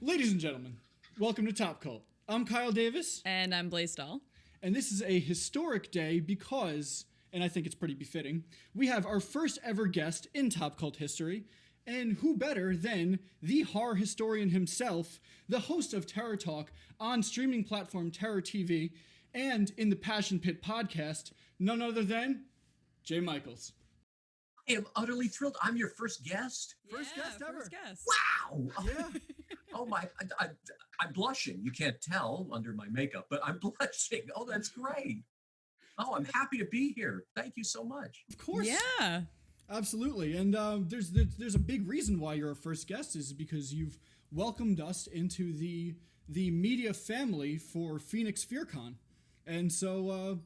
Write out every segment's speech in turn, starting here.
Ladies and gentlemen, welcome to Top Cult. I'm Kyle Davis. And I'm Blaise Dahl. And this is a historic day because, and I think it's pretty befitting, we have our first ever guest in Top Cult history. And who better than the horror historian himself, the host of Terror Talk on streaming platform TerrorTV and in the Passion Pit podcast, none other than Jay Michaels. I am utterly thrilled. I'm your first guest. First guest ever. First guest. Wow. Yeah. Oh my, I'm blushing. You can't tell under my makeup, but I'm blushing. Oh, that's great. Oh, I'm happy to be here. Thank you so much. Of course. Yeah. Absolutely. And there's a big reason why you're our first guest is because you've welcomed us into the media family for Phoenix FearCon. And so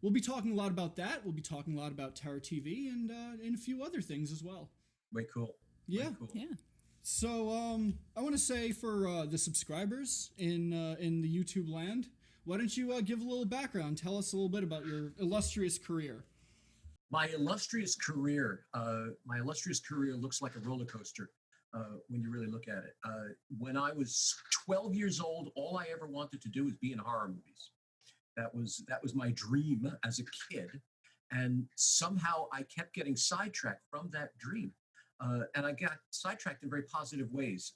we'll be talking a lot about that. We'll be talking a lot about TerrorTV and a few other things as well. Way cool. Yeah. Way cool. Yeah. So I want to say for the subscribers in the YouTube land, why don't you give a little background? Tell us a little bit about your illustrious career. My illustrious career looks like a roller coaster when you really look at it. When I was 12 years old, all I ever wanted to do was be in horror movies. That was my dream as a kid, and somehow I kept getting sidetracked from that dream, and I got sidetracked in very positive ways.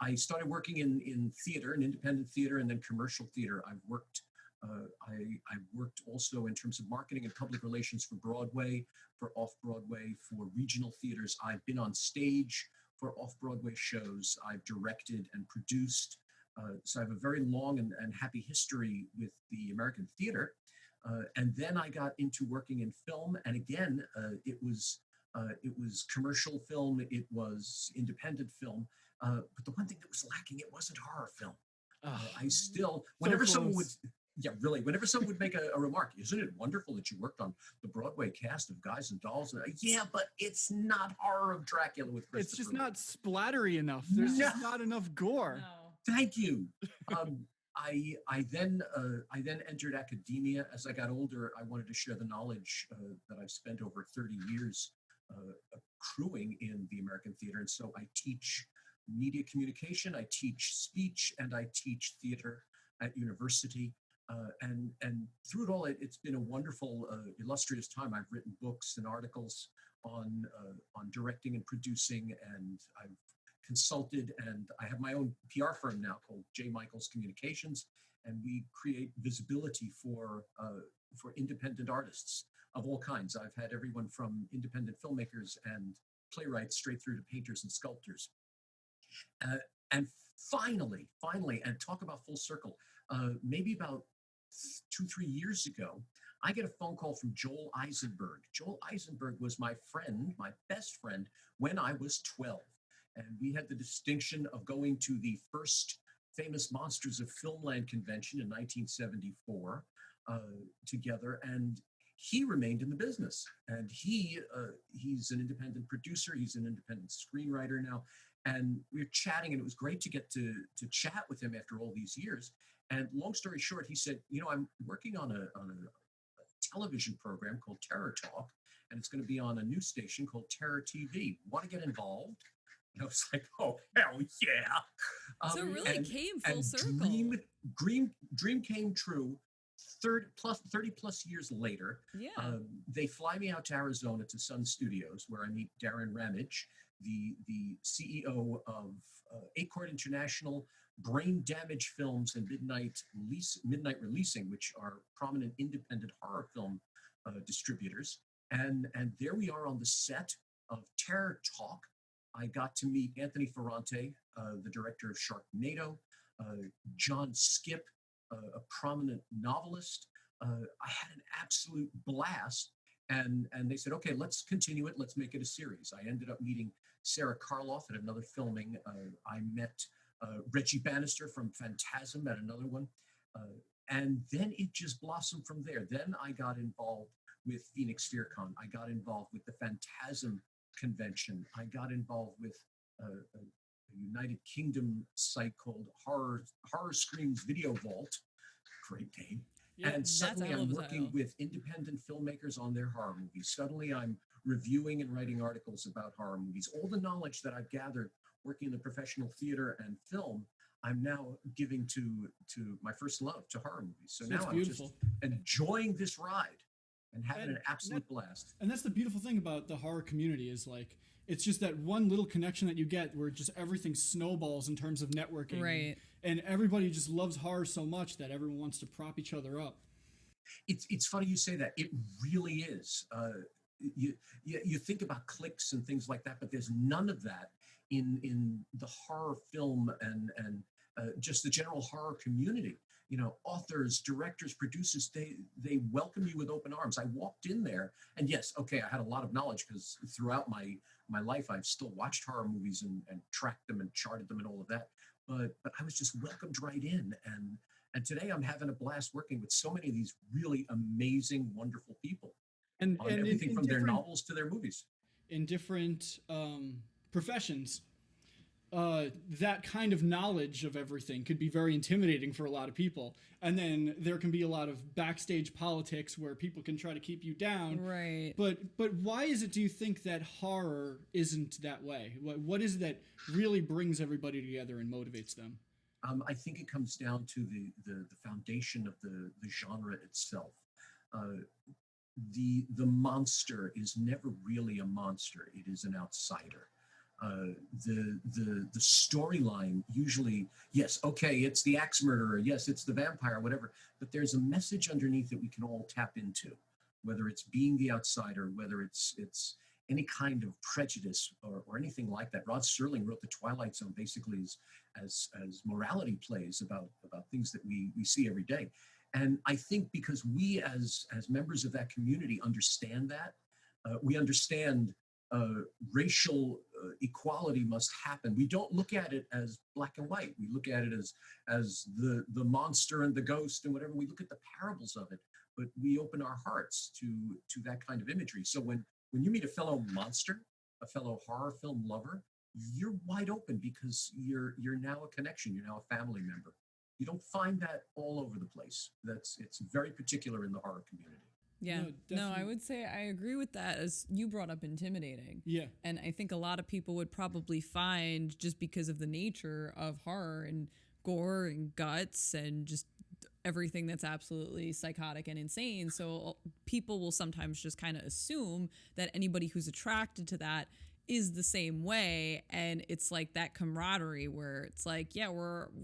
I started working in theater, in independent theater, and then commercial theater. I worked also in terms of marketing and public relations for Broadway, for off-Broadway, for regional theaters. I've been on stage for off-Broadway shows. I've directed and produced. So I have a very long and happy history with the American theater. And then I got into working in film. And again, it was commercial film. It was independent film. But the one thing that was lacking, it wasn't horror film. I still, whenever someone would... Yeah, really. Whenever someone would make a remark, isn't it wonderful that you worked on the Broadway cast of Guys and Dolls? Yeah, but it's not horror of Dracula with Christopher. It's just not splattery enough. There's just not enough gore. No. Thank you. I then entered academia. As I got older, I wanted to share the knowledge that I've spent over 30 years accruing in the American theater, and so I teach media communication, I teach speech, and I teach theater at university. And through it all, it's been a wonderful, illustrious time. I've written books and articles on directing and producing, and I've consulted, and I have my own PR firm now called J. Michaels Communications, and we create visibility for independent artists of all kinds. I've had everyone from independent filmmakers and playwrights straight through to painters and sculptors. And finally, and talk about full circle, maybe about 2-3 years ago, I get a phone call from Joel Eisenberg. Joel Eisenberg was my friend, my best friend, when I was 12. And we had the distinction of going to the first famous Monsters of Filmland convention in 1974 together. And he remained in the business. And he's an independent producer. He's an independent screenwriter now. And we were chatting, and it was great to get to chat with him after all these years. And long story short, he said, I'm working on a television program called Terror Talk, and it's going to be on a news station called TerrorTV. Want to get involved? And I was like, oh, hell yeah. So it really came full circle. Dream came true 30 plus years later. Yeah. They fly me out to Arizona to Sun Studios, where I meet Darren Ramage, the CEO of Acorn International, Brain Damage Films, and Midnight Releasing, which are prominent independent horror film distributors. And there we are on the set of Terror Talk. I got to meet Anthony Ferrante, the director of Sharknado, John Skipp, a prominent novelist. I had an absolute blast. And they said, okay, let's continue it. Let's make it a series. I ended up meeting Sarah Karloff at another filming. I met Reggie Bannister from Phantasm at another one. And then it just blossomed from there. Then I got involved with Phoenix FearCon. I got involved with the Phantasm convention. I got involved with a United Kingdom site called Horror Screams Video Vault. Great name. Yeah, and suddenly I'm working title. with independent filmmakers on their horror movies. Suddenly I'm reviewing and writing articles about horror movies. All the knowledge that I've gathered working in the professional theater and film, I'm now giving to my first love, to horror movies. So now I'm just enjoying this ride and having an absolute blast. And that's the beautiful thing about the horror community is like, it's just that one little connection that you get where just everything snowballs in terms of networking. Right. And everybody just loves horror so much that everyone wants to prop each other up. It's funny you say that. It really is. You think about cliques and things like that, but there's none of that in the horror film and just the general horror community. You know, authors, directors, producers, they welcome you with open arms. I walked in there, and yes, okay, I had a lot of knowledge because throughout my life, I've still watched horror movies and tracked them and charted them and all of that. But I was just welcomed right in, and today I'm having a blast working with so many of these really amazing, wonderful people, and everything from their novels to their movies. In different professions, that kind of knowledge of everything could be very intimidating for a lot of people. And then there can be a lot of backstage politics where people can try to keep you down. Right. But why is it, do you think, that horror isn't that way? What is it that really brings everybody together and motivates them? I think it comes down to the foundation of the genre itself. The monster is never really a monster. It is an outsider. The storyline usually, yes, okay, it's the axe murderer, yes, it's the vampire, whatever, but there's a message underneath that we can all tap into, whether it's being the outsider, whether it's any kind of prejudice or anything like that. Rod Serling wrote The Twilight Zone basically as morality plays about things that we see every day. And I think because we as members of that community understand that, we understand racial equality must happen. We don't look at it as black and white. We look at it as the monster and the ghost and whatever. We look at the parables of it, but we open our hearts to that kind of imagery. So when you meet a fellow monster, a fellow horror film lover, you're wide open because you're now a connection. You're now a family member. You don't find that all over the place. It's very particular in the horror community. Yeah, no, I would say I agree with that, as you brought up intimidating. Yeah. And I think a lot of people would probably find, just because of the nature of horror and gore and guts and just everything that's absolutely psychotic and insane. So people will sometimes just kind of assume that anybody who's attracted to that is the same way. And it's like that camaraderie where it's like, yeah,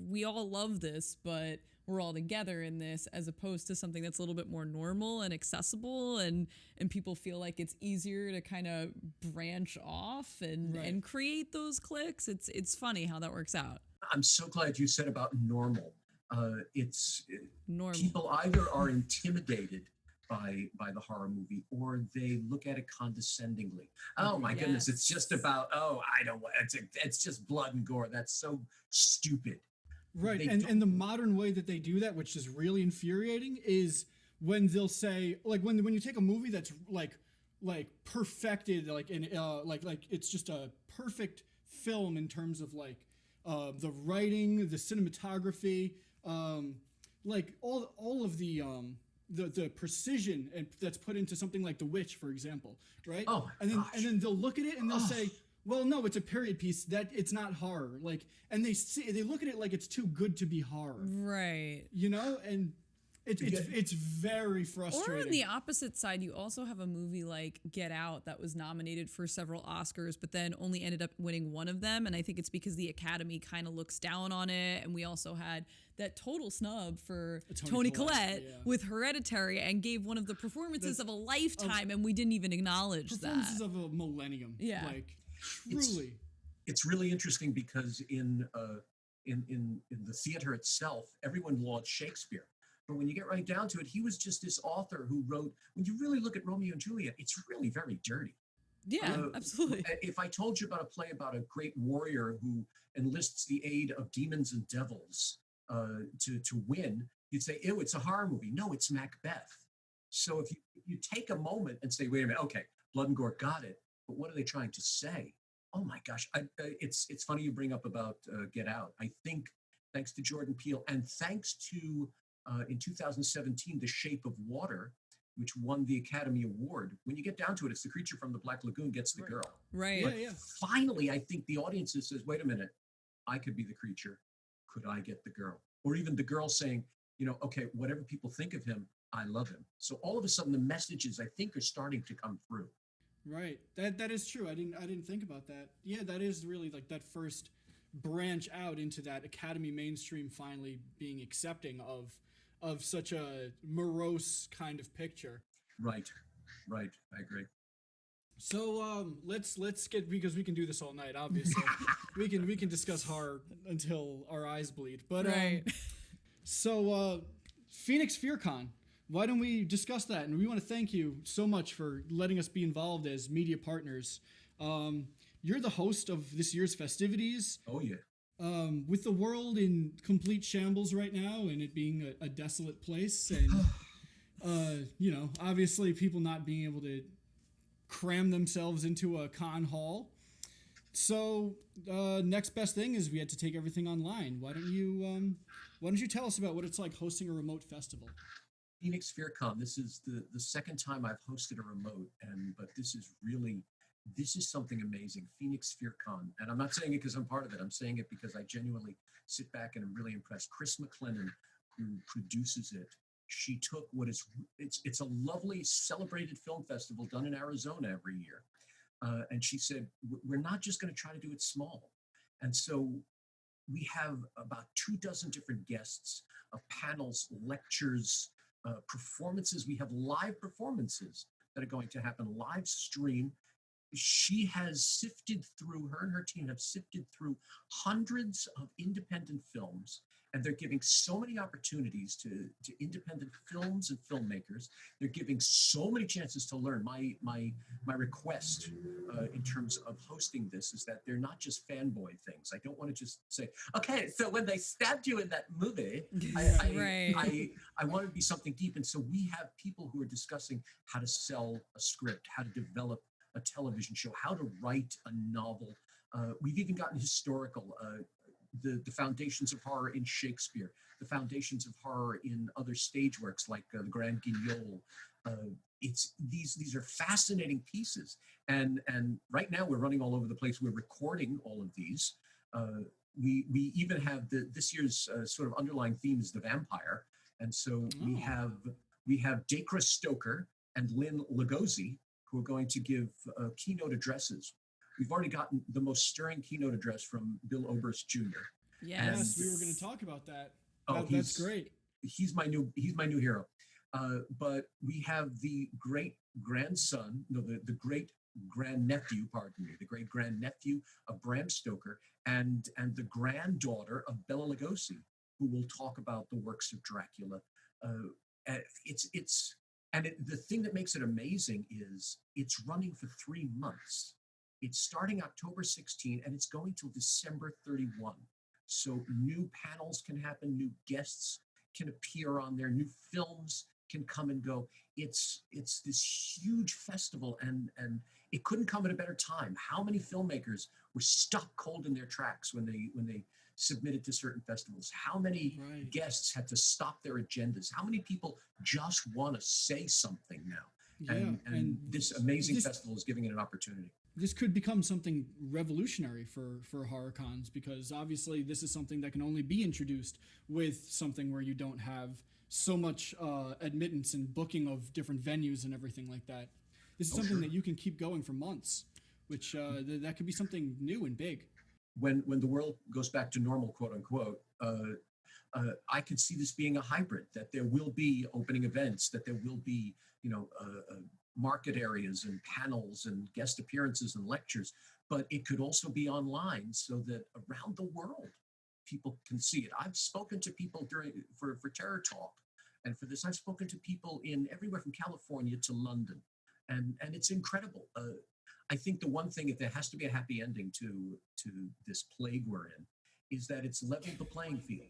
we all love this, but we're all together in this, as opposed to something that's a little bit more normal and accessible, and people feel like it's easier to kind of branch off and create those cliques. It's funny how that works out. I'm so glad you said about normal. Normal. People either are intimidated by the horror movie, or they look at it condescendingly. Oh my goodness, it's just about, it's just blood and gore. That's so stupid. Right, and the modern way that they do that, which is really infuriating, is when they'll say, like, when you take a movie that's like perfected, like in like it's just a perfect film in terms of like the writing, the cinematography, like all of the precision that's put into something like The Witch, for example, right? Oh, and then they'll look at it and they'll say, well, no, it's a period piece, that it's not horror. Like, and they look at it like it's too good to be horror. Right. You know, and it's very frustrating. Or on the opposite side, you also have a movie like Get Out that was nominated for several Oscars, but then only ended up winning one of them. And I think it's because the Academy kind of looks down on it. And we also had that total snub for Toni Collette with Hereditary, and gave one of the performances of a lifetime, and we didn't even acknowledge performances that. of a millennium. Yeah. Like, truly. It's really interesting because in the theater itself, everyone lauds Shakespeare. But when you get right down to it, he was just this author who wrote, when you really look at Romeo and Juliet, it's really very dirty. Yeah, absolutely. If I told you about a play about a great warrior who enlists the aid of demons and devils to win, you'd say, ew, it's a horror movie. No, it's Macbeth. So if you take a moment and say, wait a minute, okay, blood and gore, got it. But what are they trying to say? Oh my gosh, it's funny you bring up about Get Out. I think thanks to Jordan Peele and thanks to, in 2017, The Shape of Water, which won the Academy Award. When you get down to it, it's the creature from the Black Lagoon gets the girl. Right. Yeah, But yeah. finally, I think the audience says, wait a minute, I could be the creature. Could I get the girl? Or even the girl saying, okay, whatever people think of him, I love him. So all of a sudden, the messages I think are starting to come through. Right. That is true. I didn't think about that. Yeah, that is really like that first branch out into that Academy mainstream finally being accepting of such a morose kind of picture. Right. I agree. So let's get, because we can do this all night. Obviously, we can discuss horror until our eyes bleed. But Right. So Phoenix FearCon. Why don't we discuss that? And we want to thank you so much for letting us be involved as media partners. You're the host of this year's festivities. Oh, yeah. With the world in complete shambles right now and it being a desolate place, and obviously people not being able to cram themselves into a con hall. So next best thing is we had to take everything online. Why don't you tell us about what it's like hosting a remote festival? Phoenix FearCon. This is the second time I've hosted a remote, but this is something amazing. Phoenix FearCon, and I'm not saying it because I'm part of it. I'm saying it because I genuinely sit back and I'm really impressed. Chris McLennan, who produces it, she took it's a lovely celebrated film festival done in Arizona every year, and she said we're not just going to try to do it small, and so we have about 24 different guests, panels, lectures, performances. We have live performances that are going to happen live stream. Her and her team have sifted through hundreds of independent films, and they're giving so many opportunities to independent films and filmmakers. They're giving so many chances to learn. My request in terms of hosting this is that they're not just fanboy things. I don't want to just say, okay, so when they stabbed you in that movie, I want it to be something deep. And so we have people who are discussing how to sell a script, how to develop a television show, how to write a novel. We've even gotten historical, the foundations of horror in Shakespeare, the foundations of horror in other stage works like the Grand Guignol. These are fascinating pieces. And right now we're running all over the place. We're recording all of these. We even have this year's sort of underlying theme is the vampire. And so we have Dacra Stoker and Lynn Lugosi, who are going to give keynote addresses. We've already gotten the most stirring keynote address from Bill Oberst Jr. Yes, we were going to talk about that. That's great. He's my new hero. But we have the great grandson, the great grandnephew, pardon me, the great grandnephew of Bram Stoker, and the granddaughter of Bela Lugosi, who will talk about the works of Dracula. The thing that makes it amazing is it's running for 3 months. It's starting October 16 and it's going till December 31. So new panels can happen, new guests can appear on there, new films can come and go. It's this huge festival, and it couldn't come at a better time. How many filmmakers were stuck cold in their tracks when they submitted to certain festivals? How many guests had to stop their agendas? How many people just want to say something now? And this amazing festival is giving it an opportunity. This could become something revolutionary for horror cons, because obviously this is something that can only be introduced with something where you don't have so much admittance and booking of different venues and everything like that. This is something that you can keep going for months, which that could be something new and big. When the world goes back to normal, quote unquote, I could see this being a hybrid, that there will be opening events, that there will be, market areas and panels and guest appearances and lectures, but it could also be online so that around the world people can see it. I've spoken to people for Terror Talk, and for this I've spoken to people in everywhere from California to London, and it's incredible. I think the one thing, if there has to be a happy ending to this plague we're in, is that it's leveled the playing field.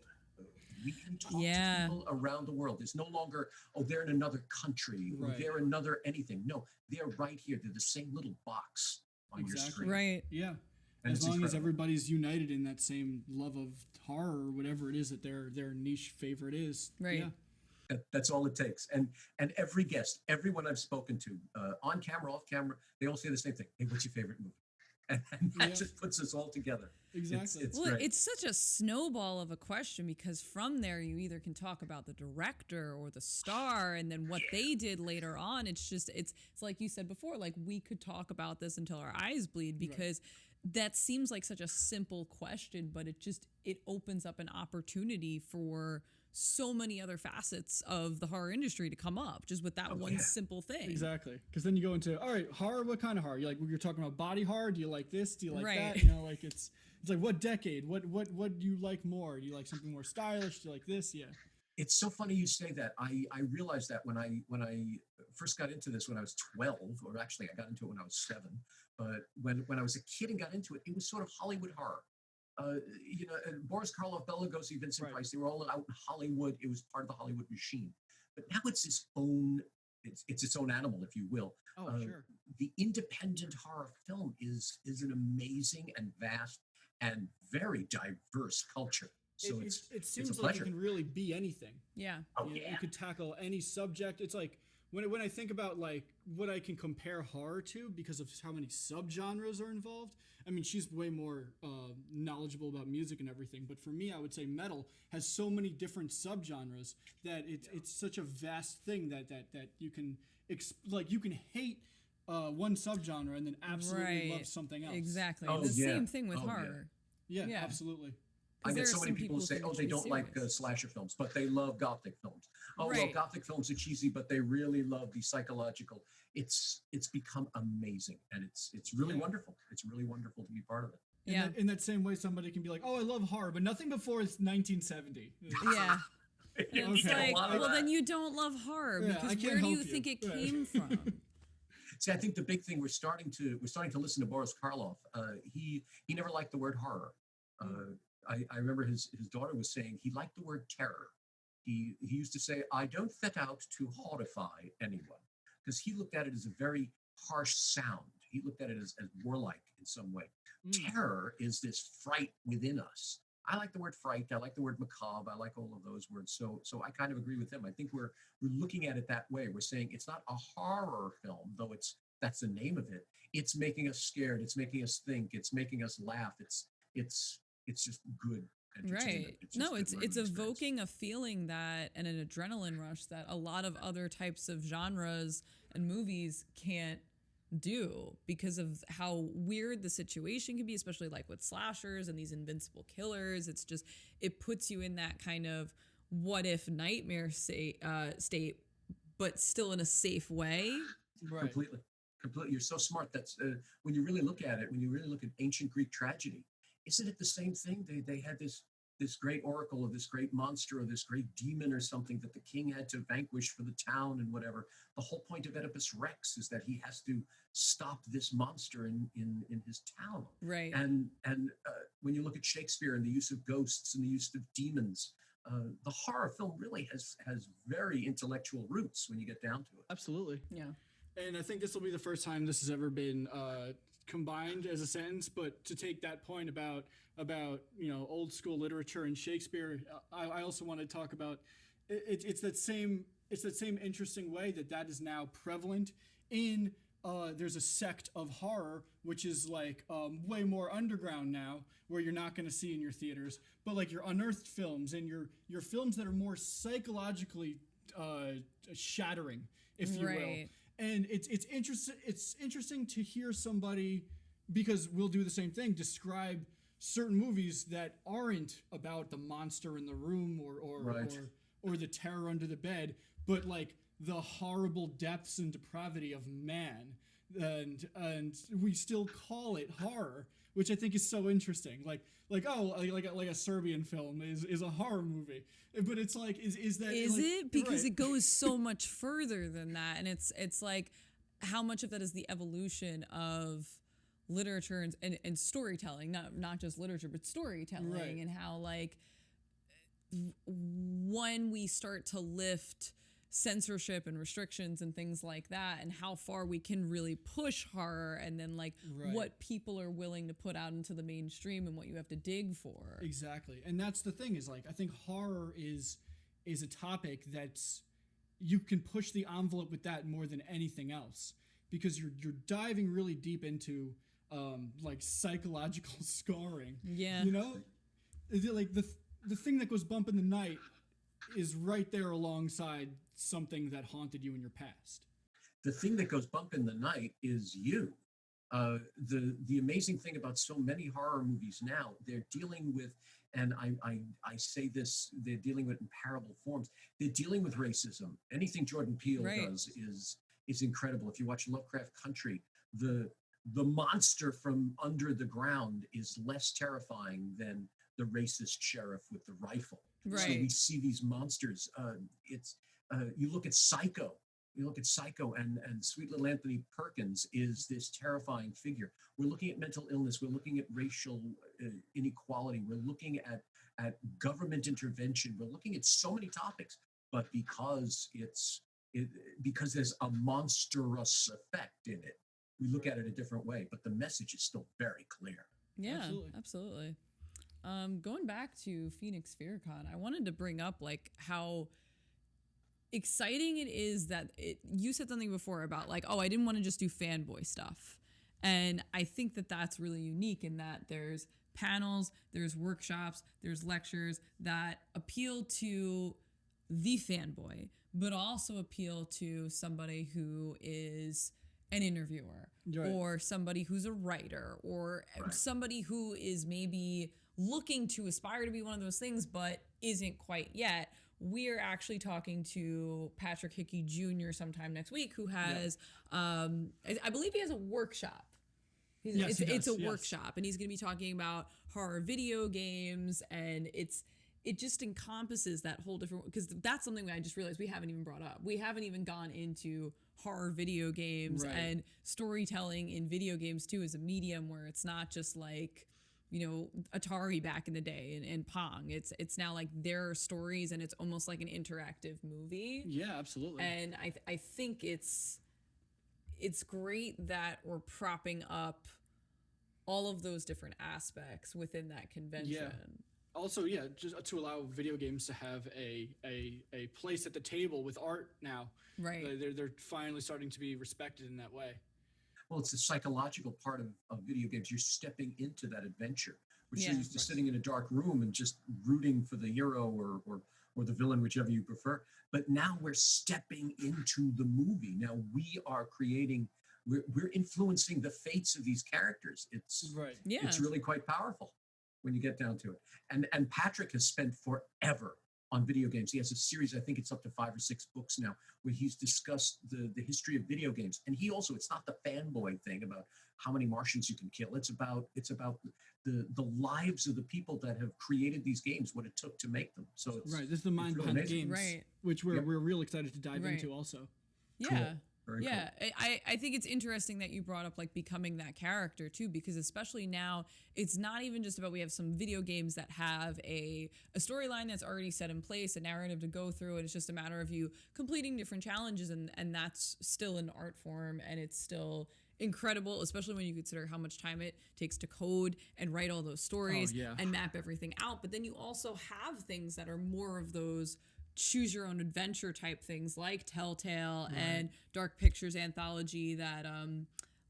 We can talk to people around the world. There's no longer, they're in another country, or they're another anything. No, they're right here. They're the same little box on your screen. Right. Yeah. And as long as everybody's united in that same love of horror or whatever it is that their niche favorite is. Right. Yeah. That's all it takes. And every guest, everyone I've spoken to, on camera, off camera, they all say the same thing. Hey, what's your favorite movie? And that just puts us all together. Exactly. It's Well, great. it's such a snowball of a question because from there you either can talk about the director or the star and then what they did later on. It's just it's like you said before, like we could talk about this until our eyes bleed because that seems like such a simple question, but it opens up an opportunity for so many other facets of the horror industry to come up just with that one simple thing. Exactly. Because then you go into, all right, horror, what kind of horror? You're talking about body horror? Do you like this? Do you like that? You know, like it's like what decade? What do you like more? Do you like something more stylish? Do you like this? Yeah. It's so funny you say that. I realized that when I first got into this when I was 12, or actually I got into it when I was 7. But when I was a kid and got into it, it was sort of Hollywood horror. Boris Karloff, Bela Lugosi, Vincent Price, they were all out in Hollywood. It was part of the Hollywood machine. But now it's its own animal, if you will. Oh, sure. The independent horror film is an amazing and vast and very diverse culture. So it seems it's a like pleasure. it can really be anything. Yeah. Oh, You know, yeah. you could tackle any subject. It's like when I think about like what I can compare horror to because of how many subgenres are involved. I mean, she's way more knowledgeable about music and everything, but for me, I would say metal has so many different subgenres that it's such a vast thing that you can you can hate one subgenre and then absolutely love something else. Exactly. Oh, the yeah. same thing with Oh, yeah. horror. Yeah, Yeah. absolutely. I there get are so many some people people who say, who "Oh, they take it don't like serious. slasher films, but they love gothic films." Oh, well, Right. gothic films are cheesy, but they really love the psychological. It's become amazing, and it's really wonderful. It's really wonderful to be part of it. In that same way, somebody can be like, "Oh, I love horror, but nothing before it's 1970." Yeah. You It's get a like, lot of well, that. then you don't love horror Yeah, because I can't where do you help you. think it Right. came from? See, I think the big thing we're starting to listen to Boris Karloff. He never liked the word horror. I remember his daughter was saying he liked the word terror. He used to say, "I don't set out to horrify anyone," because he looked at it as a very harsh sound. He looked at it as warlike in some way. Terror is this fright within us. I like the word fright. I like the word macabre. I like all of those words. So I kind of agree with him. I think we're looking at it that way. We're saying it's not a horror film, though that's the name of it. It's making us scared. It's making us think. It's making us laugh. It's just good entertainment. Right. It's just No, good it's learning experience. evoking a feeling that and an adrenaline rush that a lot of other types of genres and movies can't do because of how weird the situation can be, especially like with slashers and these invincible killers. It's just it puts you in that kind of what if nightmare state, but still in a safe way. Right. Completely. You're so smart. That's when you really look at it. When you really look at ancient Greek tragedy, isn't it the same thing? They had this great oracle of this great monster or this great demon or something that the king had to vanquish for the town and whatever. The whole point of Oedipus Rex is that he has to stop this monster in his town. Right. And when you look at Shakespeare and the use of ghosts and the use of demons, the horror film really has very intellectual roots when you get down to it. Absolutely. Yeah. And I think this will be the first time this has ever been combined as a sentence. But to take that point about old school literature and Shakespeare, I also want to talk about it's that same interesting way that is now prevalent in there's a sect of horror which is like way more underground now, where you're not going to see in your theaters, but like your unearthed films and your films that are more psychologically shattering, if you will. Right. And it's interesting to hear somebody, because we'll do the same thing, describe certain movies that aren't about the monster in the room or the terror under the bed, but like the horrible depths and depravity of man, and we still call it horror, which I think is so interesting. Like a Serbian film is a horror movie, but it's like is like, it because right. it goes so much further than that, and it's like how much of that is the evolution of literature and storytelling, not just literature but storytelling, Right. and how like when we start to lift censorship and restrictions and things like that, and how far we can really push horror, and then like Right. what people are willing to put out into the mainstream and what you have to dig for. Exactly. And that's the thing, is like I think horror is is a topic that's you can push the envelope with that more than anything else because you're diving really deep into like psychological scarring. Yeah. You know, like the thing that goes bump in the night is right there alongside something that haunted you in your past. The thing that goes bump in the night is you. The amazing thing about so many horror movies now, they're dealing with, and I say this, they're dealing with in parable forms. They're dealing with racism. Anything Jordan Peele does is incredible. If you watch Lovecraft Country, the monster from under the ground is less terrifying than the racist sheriff with the rifle. Right. So we see these monsters. You look at Psycho. You look at Psycho, and sweet little Anthony Perkins is this terrifying figure. We're looking at mental illness. We're looking at racial inequality. We're looking at government intervention. We're looking at so many topics, but because there's a monstrous effect in it, we look at it a different way. But the message is still very clear. Yeah, absolutely. Going back to Phoenix FearCon, I wanted to bring up like how exciting it is that you said something before about like, oh, I didn't want to just do fanboy stuff. And I think that that's really unique in that there's panels, there's workshops, there's lectures that appeal to the fanboy, but also appeal to somebody who is an interviewer or somebody who's a writer or somebody who is maybe looking to aspire to be one of those things, but isn't quite yet. We're actually talking to Patrick Hickey Jr. sometime next week, who has, I believe he has a workshop. It's a workshop, and he's going to be talking about horror video games, and it just encompasses that whole different, because that's something that I just realized we haven't even brought up. We haven't even gone into horror video games and storytelling in video games too as a medium where it's not just like, you know, Atari back in the day and Pong. It's now like there are stories and it's almost like an interactive movie. Yeah, absolutely. And I think it's great that we're propping up all of those different aspects within that convention. Yeah. Also, yeah, just to allow video games to have a place at the table with art now. Right. They're finally starting to be respected in that way. Well, it's a psychological part of video games. You're stepping into that adventure, which you're used to sitting in a dark room and just rooting for the hero or the villain, whichever you prefer. But now we're stepping into the movie. Now we are creating, we're influencing the fates of these characters. It's really quite powerful when you get down to it. And Patrick has spent forever on video games. He has a series, I think it's up to 5 or 6 books now, where he's discussed the history of video games. And he also, it's not the fanboy thing about how many Martians you can kill. It's about the lives of the people that have created these games, what it took to make them. So it's this is the mind behind the games, which we're real excited to dive into also. Yeah. Cool. Very cool. I think it's interesting that you brought up like becoming that character too, because especially now it's not even just about, we have some video games that have a storyline that's already set in place, a narrative to go through, and it's just a matter of you completing different challenges, and that's still an art form, and it's still incredible, especially when you consider how much time it takes to code and write all those stories and map everything out. But then you also have things that are more of those choose your own adventure type things like Telltale and Dark Pictures anthology that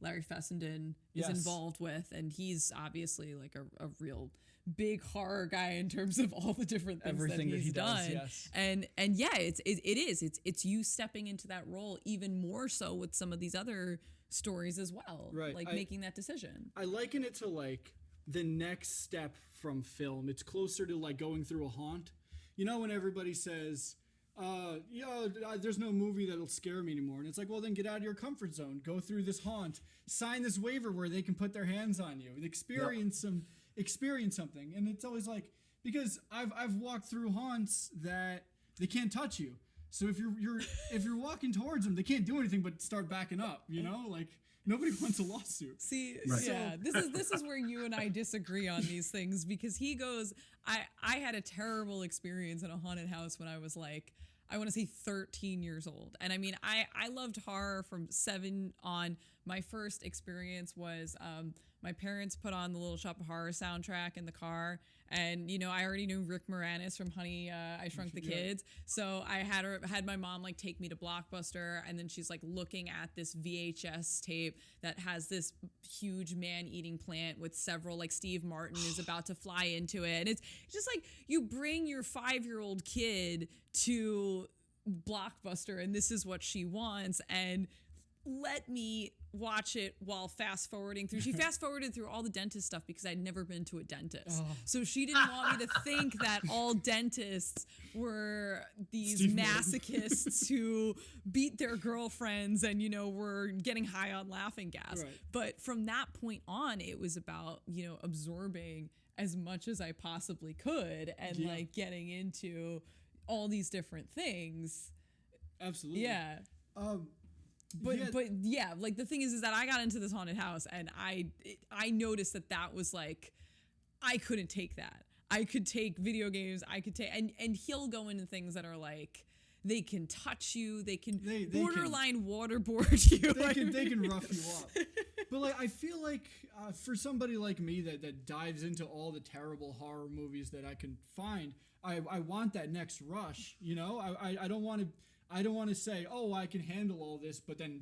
Larry Fessenden is involved with, and he's obviously like a real big horror guy in terms of all the different things Everything that he's done. Does, and yeah, it's you stepping into that role even more so with some of these other stories as well, like making that decision. I liken it to like the next step from film. It's closer to like going through a haunt. You know, when everybody says, there's no movie that'll scare me anymore. And it's like, well, then get out of your comfort zone. Go through this haunt. Sign this waiver where they can put their hands on you and experience something. And it's always like, because I've walked through haunts that they can't touch you. So if you're walking towards them, they can't do anything but start backing up, you know? Like, nobody wants a lawsuit. See, this is where you and I disagree on these things, because he goes, I had a terrible experience in a haunted house when I was like, I want to say 13 years old. And I mean, I loved horror from 7 on. My first experience was my parents put on the Little Shop of Horror soundtrack in the car, And, you know, I already knew Rick Moranis from Honey, I Shrunk the Kids. So I had my mom like take me to Blockbuster, and then she's like looking at this VHS tape that has this huge man-eating plant with several, like Steve Martin is about to fly into it. And it's just like you bring your 5-year-old kid to Blockbuster and this is what she wants, and let me watch it while fast forwarding through. She fast forwarded through all the dentist stuff because I'd never been to a dentist. Oh. So she didn't want me to think that all dentists were these masochists who beat their girlfriends and, you know, were getting high on laughing gas. Right. But from that point on, it was about, you know, absorbing as much as I possibly could and like getting into all these different things. Absolutely. Yeah. But like the thing is that I got into this haunted house and I noticed that was like, I couldn't take that. I could take video games. I could take, and he'll go into things that are like, they can touch you. They can borderline waterboard you. They can rough you up. But like, I feel like for somebody like me that dives into all the terrible horror movies that I can find, I want that next rush. You know, I don't want to say, oh, I can handle all this, but then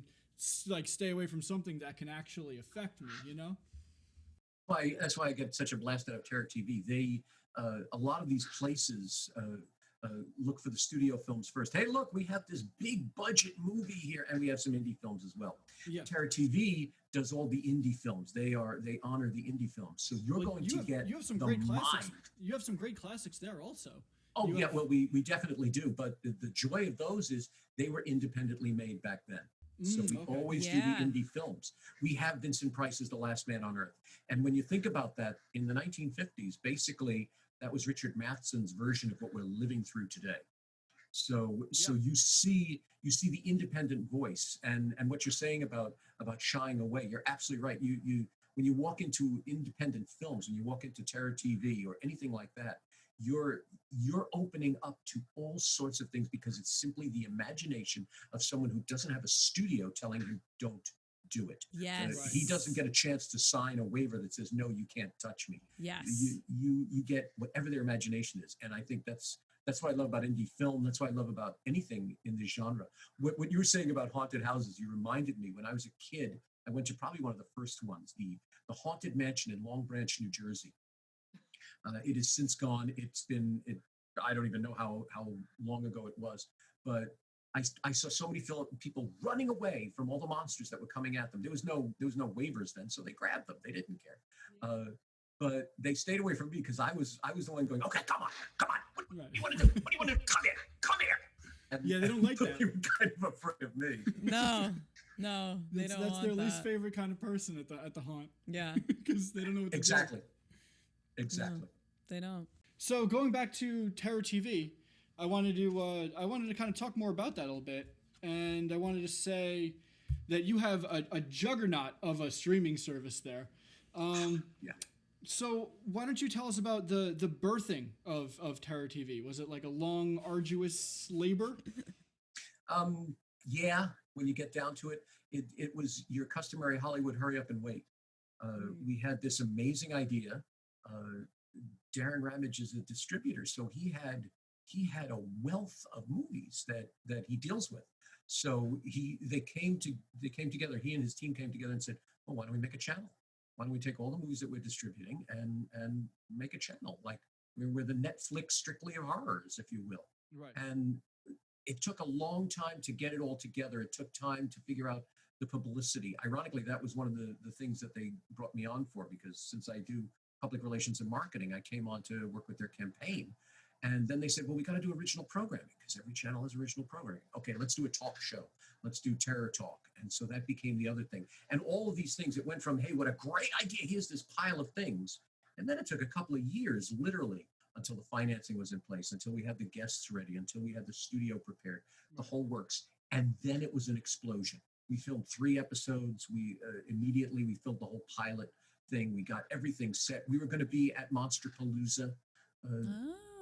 like stay away from something that can actually affect me. You know. That's why I get such a blast out of TerrorTV. They a lot of these places look for the studio films first. Hey, look, we have this big budget movie here, and we have some indie films as well. Yeah. TerrorTV does all the indie films. They honor the indie films. So you have some great classics. You have some great classics there also. Oh, well, we definitely do. But the joy of those is they were independently made back then. So we always do the indie films. We have Vincent Price's The Last Man on Earth. And when you think about that, in the 1950s, basically, that was Richard Matheson's version of what we're living through today. So you see the independent voice and what you're saying about shying away. You're absolutely right. You when you walk into independent films, when you walk into TerrorTV or anything like that, you're opening up to all sorts of things because it's simply the imagination of someone who doesn't have a studio telling him don't do it. Yes. He doesn't get a chance to sign a waiver that says, no, you can't touch me. Yes. You get whatever their imagination is. And I think that's what I love about indie film. That's what I love about anything in this genre. What you were saying about haunted houses, you reminded me when I was a kid, I went to probably one of the first ones, the Haunted Mansion in Long Branch, New Jersey. It has since gone. I don't even know how long ago it was, but I saw so many people running away from all the monsters that were coming at them. There was no waivers then, so they grabbed them. They didn't care. But they stayed away from me because I was the one going, okay, come on. What do you want to do? What do you want to do? Come here. And, they don't like that. They were kind of afraid of me. No, they don't. That's their least favorite kind of person at the haunt. Yeah, because they don't know what to do. Exactly. No, they don't. So going back to TerrorTV, I wanted to kind of talk more about that a little bit, and I wanted to say that you have a juggernaut of a streaming service there. So why don't you tell us about the birthing of TerrorTV? Was it like a long, arduous labor? Yeah, when you get down to it, it was your customary Hollywood hurry up and wait. We had this amazing idea. Darren Ramage is a distributor, so he had a wealth of movies that he deals with. So they came together. He and his team came together and said, "Well, why don't we make a channel? Why don't we take all the movies that we're distributing and make a channel? Like we're the Netflix strictly of horrors, if you will." Right. And it took a long time to get it all together. It took time to figure out the publicity. Ironically, that was one of the things that they brought me on for, because since I do public relations and marketing, I came on to work with their campaign. And then they said, well, we got to do original programming because every channel has original programming. Okay, let's do a talk show. Let's do Terror Talk. And so that became the other thing. And all of these things, it went from, hey, what a great idea. Here's this pile of things. And then it took a couple of years, literally, until the financing was in place, until we had the guests ready, until we had the studio prepared, the whole works. And then it was an explosion. We filmed 3 episodes. We immediately filmed the whole pilot thing. We got everything set. We were going to be at Monsterpalooza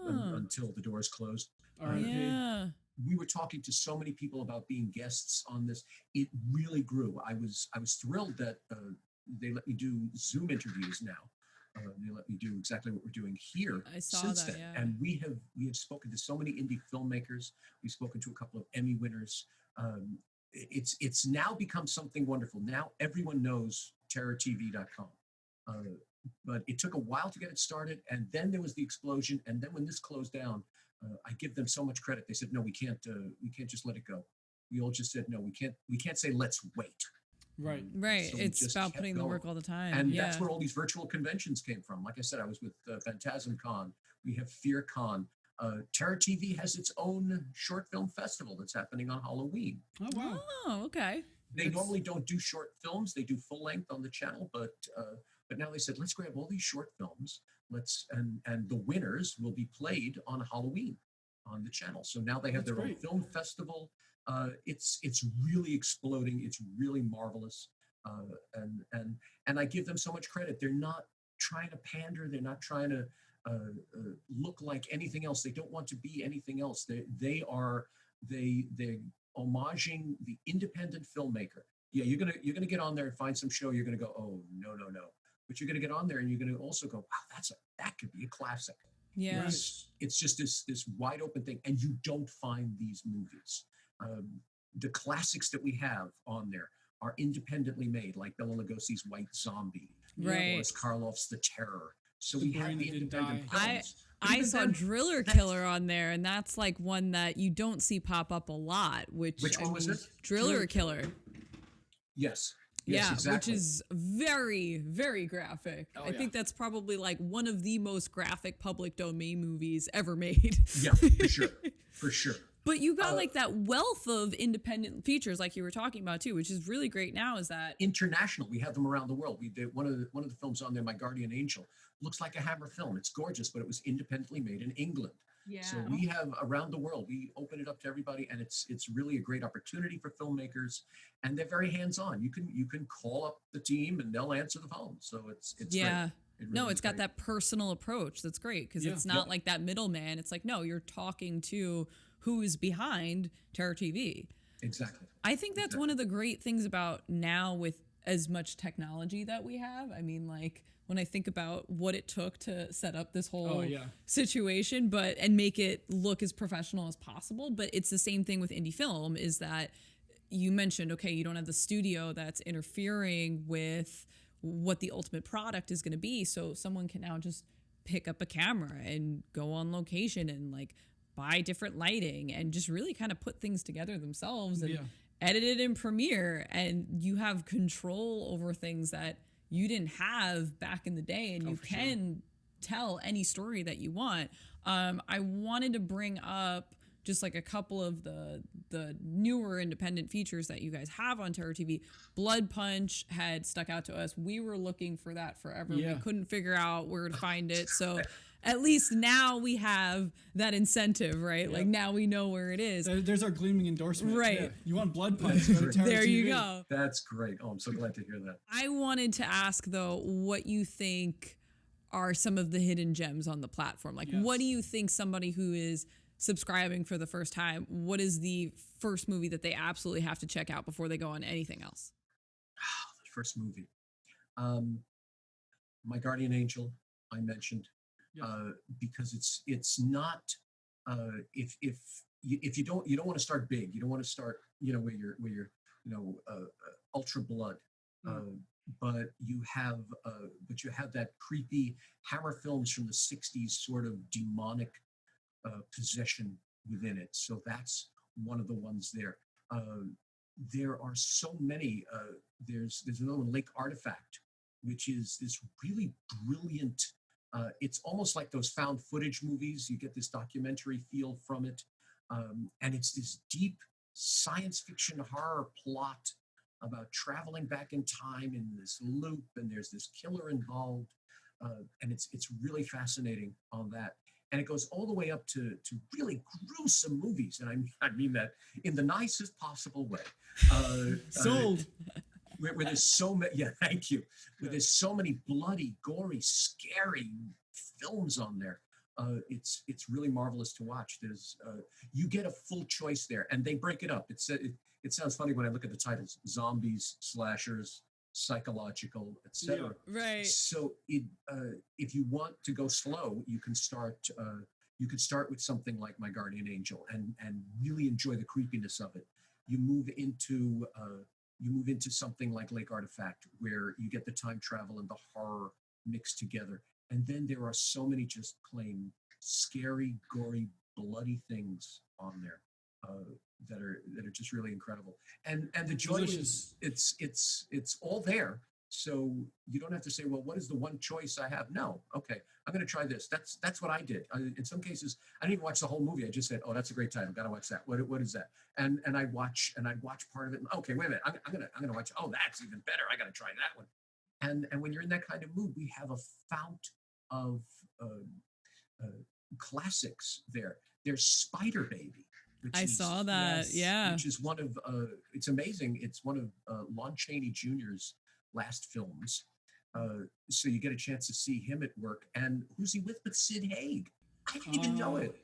until the doors closed. Yeah. We were talking to so many people about being guests on this. It really grew. I was thrilled that they let me do Zoom interviews now. They let me do exactly what we're doing here I saw since that, then. yeah. And we have spoken to so many indie filmmakers. We've spoken to a couple of Emmy winners. It's now become something wonderful. Now everyone knows TerrorTV.com. But it took a while to get it started, and then there was the explosion. And then when this closed down, I give them so much credit. They said, "No, we can't just let it go." We all just said, "No, we can't say let's wait." Right. Right. So we It's just about kept putting the going. work all the time. And yeah. that's where all these virtual conventions came from. Like I said, I was with Phantasm Con. We have FearCon. Terror TV has its own short film festival that's happening on Halloween. Oh wow. Oh, okay. They normally don't do short films; they do full length on the channel. But now they said, let's grab all these short films. And the winners will be played on Halloween on the channel. So now they have That's their great. own film festival. It's really exploding. It's really marvelous. And I give them so much credit. They're not trying to pander. They're not trying to look like anything else. They don't want to be anything else. They're homaging the independent filmmaker. Yeah, you're gonna get on there and find some show. You're gonna go, oh no. But you're gonna get on there and you're gonna also go, wow, that could be a classic. Yeah. It's just this wide open thing, and you don't find these movies. The classics that we have on there are independently made, like Bela Lugosi's White Zombie, Right. Boris Karloff's The Terror. So The we have Brain the That Didn't independent Die. films. I Even saw then, Driller that's- Killer on there, and that's like one that you don't see pop up a lot. Which one was it? Driller Killer. Yes. Yeah, Yes, exactly. which is very, very graphic. Oh, I yeah. think that's probably like one of the most graphic public domain movies ever made. Yeah, for sure. For sure. But you got like that wealth of independent features, like you were talking about too, which is really great. Now is that International, we have them around the world. We did one of the films on there, My Guardian Angel, looks like a Hammer film. It's gorgeous, but it was independently made in England. yeah, So we have around the world, we open it up to everybody, and it's really a great opportunity for filmmakers, and they're very hands-on. You can call up the team and they'll answer the phone. So it's yeah. great. It No, really it's is got great. that personal approach. That's great because Yeah. it's not like that middleman. It's like, no, you're talking to who is behind Terror TV. Exactly. I think that's one of the great things about now with as much technology that we have. I mean, like when I think about what it took to set up this whole yeah. situation, and make it look as professional as possible. But it's the same thing with indie film is that you mentioned, okay, you don't have the studio that's interfering with what the ultimate product is going to be. So someone can now just pick up a camera and go on location and like buy different lighting and just really kind of put things together themselves and Yeah. edit it in Premiere, and you have control over things that you didn't have back in the day, and you for sure. can tell any story that you want. I wanted to bring up just like a couple of the newer independent features that you guys have on Terror TV. Blood Punch had stuck out to us. We were looking for that forever. Yeah. We couldn't figure out where to find it. So at least now we have that incentive, right? Like now we know where it is. There's our gleaming endorsement. Right. Yeah. You want Blood Punch? Go to Terror There you TV. go. That's great. Oh, I'm so glad to hear that. I wanted to ask though, what you think are some of the hidden gems on the platform? Like, Yes. what do you think somebody who is subscribing for the first time, what is the first movie that they absolutely have to check out before they go on anything else? The first movie. My Guardian Angel, I mentioned, Yes. because it's not if you don't want to start big, you don't want to start where you're ultra blood, but you have that creepy Hammer films from the 60s sort of demonic possession within it. So that's one of the ones there. There are so many. There's another one, Lake Artifact, which is this really brilliant. It's almost like those found footage movies. You get this documentary feel from it. And it's this deep science fiction horror plot about traveling back in time in this loop, and there's this killer involved. And it's really fascinating on that. And it goes all the way up to really gruesome movies. And I mean that in the nicest possible way. Sold. Where there's so many, yeah, thank you. Where there's so many bloody, gory, scary films on there. It's really marvelous to watch. There's you get a full choice there, and they break it up. It sounds funny when I look at the titles: zombies, slashers, psychological, etc. Right. So if you want to go slow, you can start. You could start with something like My Guardian Angel and really enjoy the creepiness of it. You move into something like Lake Artifact, where you get the time travel and the horror mixed together. And then there are so many just plain scary, gory, bloody things on there that are just really incredible. And the joy Delicious. is it's all there. So you don't have to say, well, what is the one choice I have? No, okay, I'm going to try this. That's what I did. In some cases, I didn't even watch the whole movie. I just said, oh, that's a great title. Got to watch that. What is that? And I'd watch part of it. Okay, wait a minute. I'm gonna watch. Oh, that's even better. I got to try that one. And when you're in that kind of mood, we have a fount of uh, classics there. There's Spider Baby, which I is saw that. yes, Yeah. which is one of it's amazing. It's one of Lon Chaney Jr.'s last films. So you get a chance to see him at work. And who's he with but Sid Haig? I didn't even know it.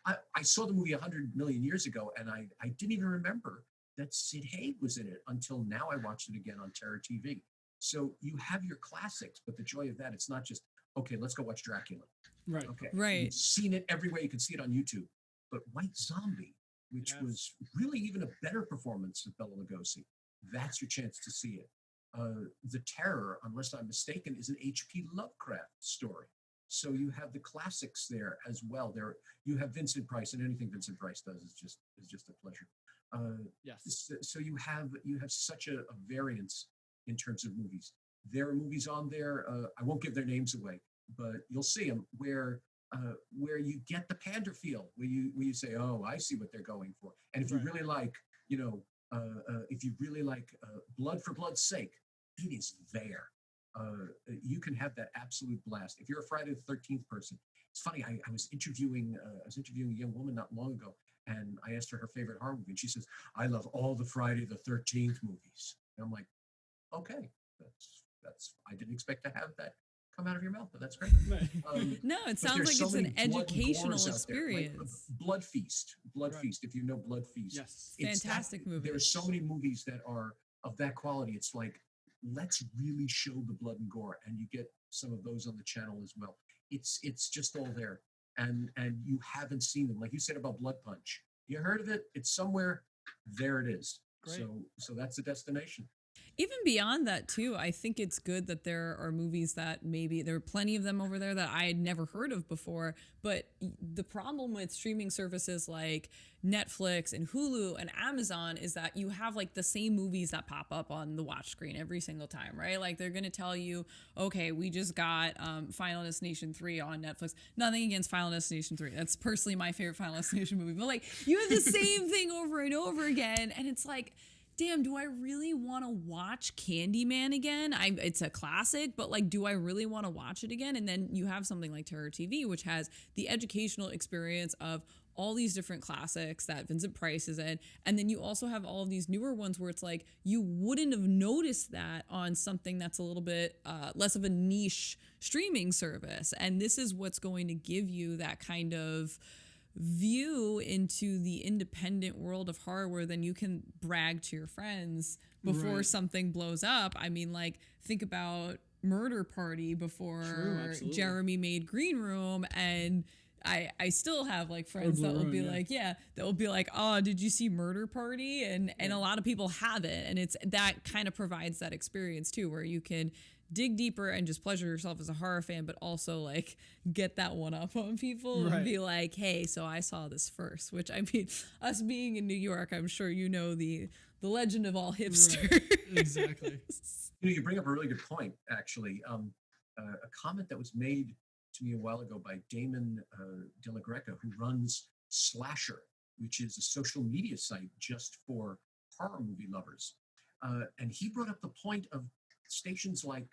I saw the movie 100 million years ago, and I didn't even remember that Sid Haig was in it until now. I watched it again on TerrorTV. So you have your classics, but the joy of that, it's not just, okay, let's go watch Dracula. Right. Okay. Right. You've seen it everywhere. You can see it on YouTube. But White Zombie, which Yes. was really even a better performance of Bela Lugosi, that's your chance to see it. The Terror, unless I'm mistaken, is an H.P. Lovecraft story. So you have the classics there as well. There you have Vincent Price, and anything Vincent Price does is just a pleasure. Yes. So you have such a variance in terms of movies. There are movies on there. I won't give their names away, but you'll see them where you get the pander feel, where you say, oh, I see what they're going for. And if you Right. really like, if you really like Blood for Blood's sake, it is there. You can have that absolute blast. If you're a Friday the 13th person, it's funny. I was interviewing a young woman not long ago, and I asked her favorite horror movie, and she says, I love all the Friday the 13th movies. And I'm like, okay, that's I didn't expect to have that come out of your mouth, but that's great. Right. No, it But sounds there's like so it's many an blood and educational gores out there, like, experience. Blood Feast, Right. If you know Blood Feast. Yes. It's Fantastic movie. There are so many movies that are of that quality. It's like, let's really show the blood and gore, and you get some of those on the channel as well. It's just all there, and you haven't seen them. Like you said about Blood Punch, you heard of it? It's somewhere. There it is. Great. So that's a destination. Even beyond that too, I think it's good that there are movies that maybe there are plenty of them over there that I had never heard of before. But the problem with streaming services like Netflix and Hulu and Amazon is that you have like the same movies that pop up on the watch screen every single time, right? Like they're going to tell you, okay, we just got Final Destination 3 on Netflix. Nothing against Final Destination 3. That's personally my favorite Final Destination movie. But like you have the same thing over and over again. And it's like, damn, do I really want to watch Candyman again? It's a classic, but like, do I really want to watch it again? And then you have something like TerrorTV, which has the educational experience of all these different classics that Vincent Price is in. And then you also have all of these newer ones where it's like, you wouldn't have noticed that on something that's a little bit less of a niche streaming service. And this is what's going to give you that kind of view into the independent world of horror where then you can brag to your friends before Right. something blows up. I mean, like, think about Murder Party before absolutely. Jeremy made Green Room, and I still have like friends Blue that will Room, be yeah. like, yeah, that will be like, oh, did you see Murder Party? And a lot of people have it, and it's that kind of provides that experience too, where you can dig deeper and just pleasure yourself as a horror fan, but also like get that one up on people Right. and be like, hey, so I saw this first. Which, I mean, us being in New York, I'm sure you know the legend of all hipsters. Right. Exactly. You bring up a really good point, actually. A comment that was made to me a while ago by Damon De La Greca, who runs Slasher, which is a social media site just for horror movie lovers. And he brought up the point of stations like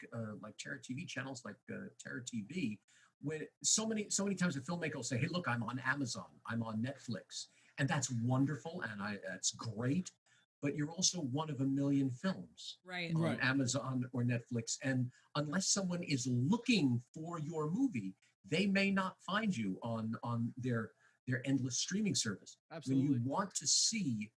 Terror TV, channels like Terror TV, when so many times a filmmaker will say, hey, look, I'm on Amazon, I'm on Netflix. And that's wonderful, and that's great. But you're also one of a million films Right. on Right. Amazon or Netflix. And unless someone is looking for your movie, they may not find you on their endless streaming service. Absolutely. When you want to see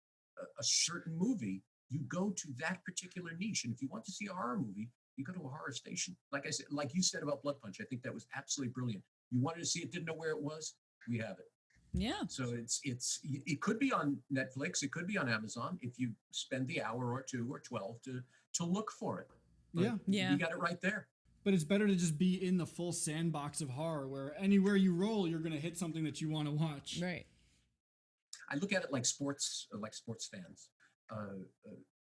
a certain movie, you go to that particular niche. And if you want to see a horror movie, you go to a horror station. Like I said, like you said about Blood Punch, I think that was absolutely brilliant. You wanted to see it, didn't know where it was, we have it. Yeah. So it could be on Netflix, it could be on Amazon if you spend the hour or 2 or 12 to look for it. But Yeah. you got it right there. But it's better to just be in the full sandbox of horror, where anywhere you roll, you're going to hit something that you want to watch. Right. I look at it like sports fans.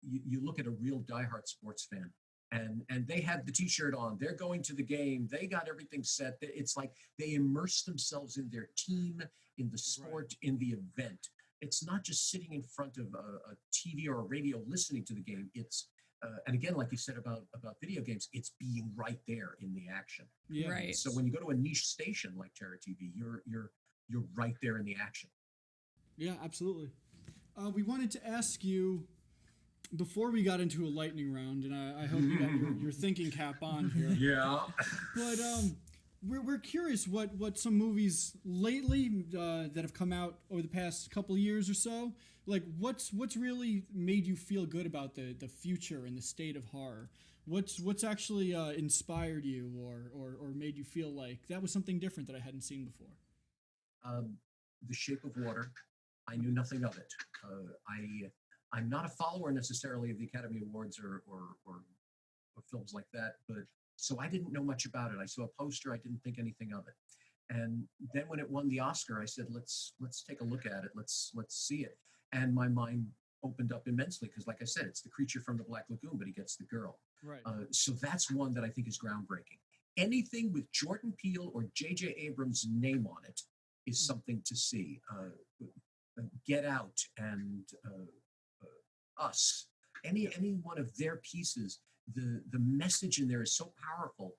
You look at a real diehard sports fan, and they have the T-shirt on. They're going to the game. They got everything set. It's like they immerse themselves in their team, in the sport, in the event. It's not just sitting in front of a TV or a radio listening to the game. It's and again, like you said about video games, it's being right there in the action. Yeah. Right. So when you go to a niche station like TerrorTV, you're right there in the action. Yeah, absolutely. We wanted to ask you, before we got into a lightning round, and I hope you got your thinking cap on here. Yeah. But we're curious what some movies lately that have come out over the past couple of years or so, like what's really made you feel good about the future and the state of horror? What's actually inspired you or made you feel like that was something different that I hadn't seen before? The Shape of Water. I knew nothing of it. I'm not a follower necessarily of the Academy Awards or films like that, but so I didn't know much about it. I saw a poster, I didn't think anything of it, and then when it won the Oscar, I said, let's take a look at it. Let's see it, and my mind opened up immensely because, like I said, it's the creature from the Black Lagoon, but he gets the girl. Right. So that's one that I think is groundbreaking. Anything with Jordan Peele or J.J. Abrams' name on it is something to see. Get Out and Us, any one of their pieces, the message in there is so powerful.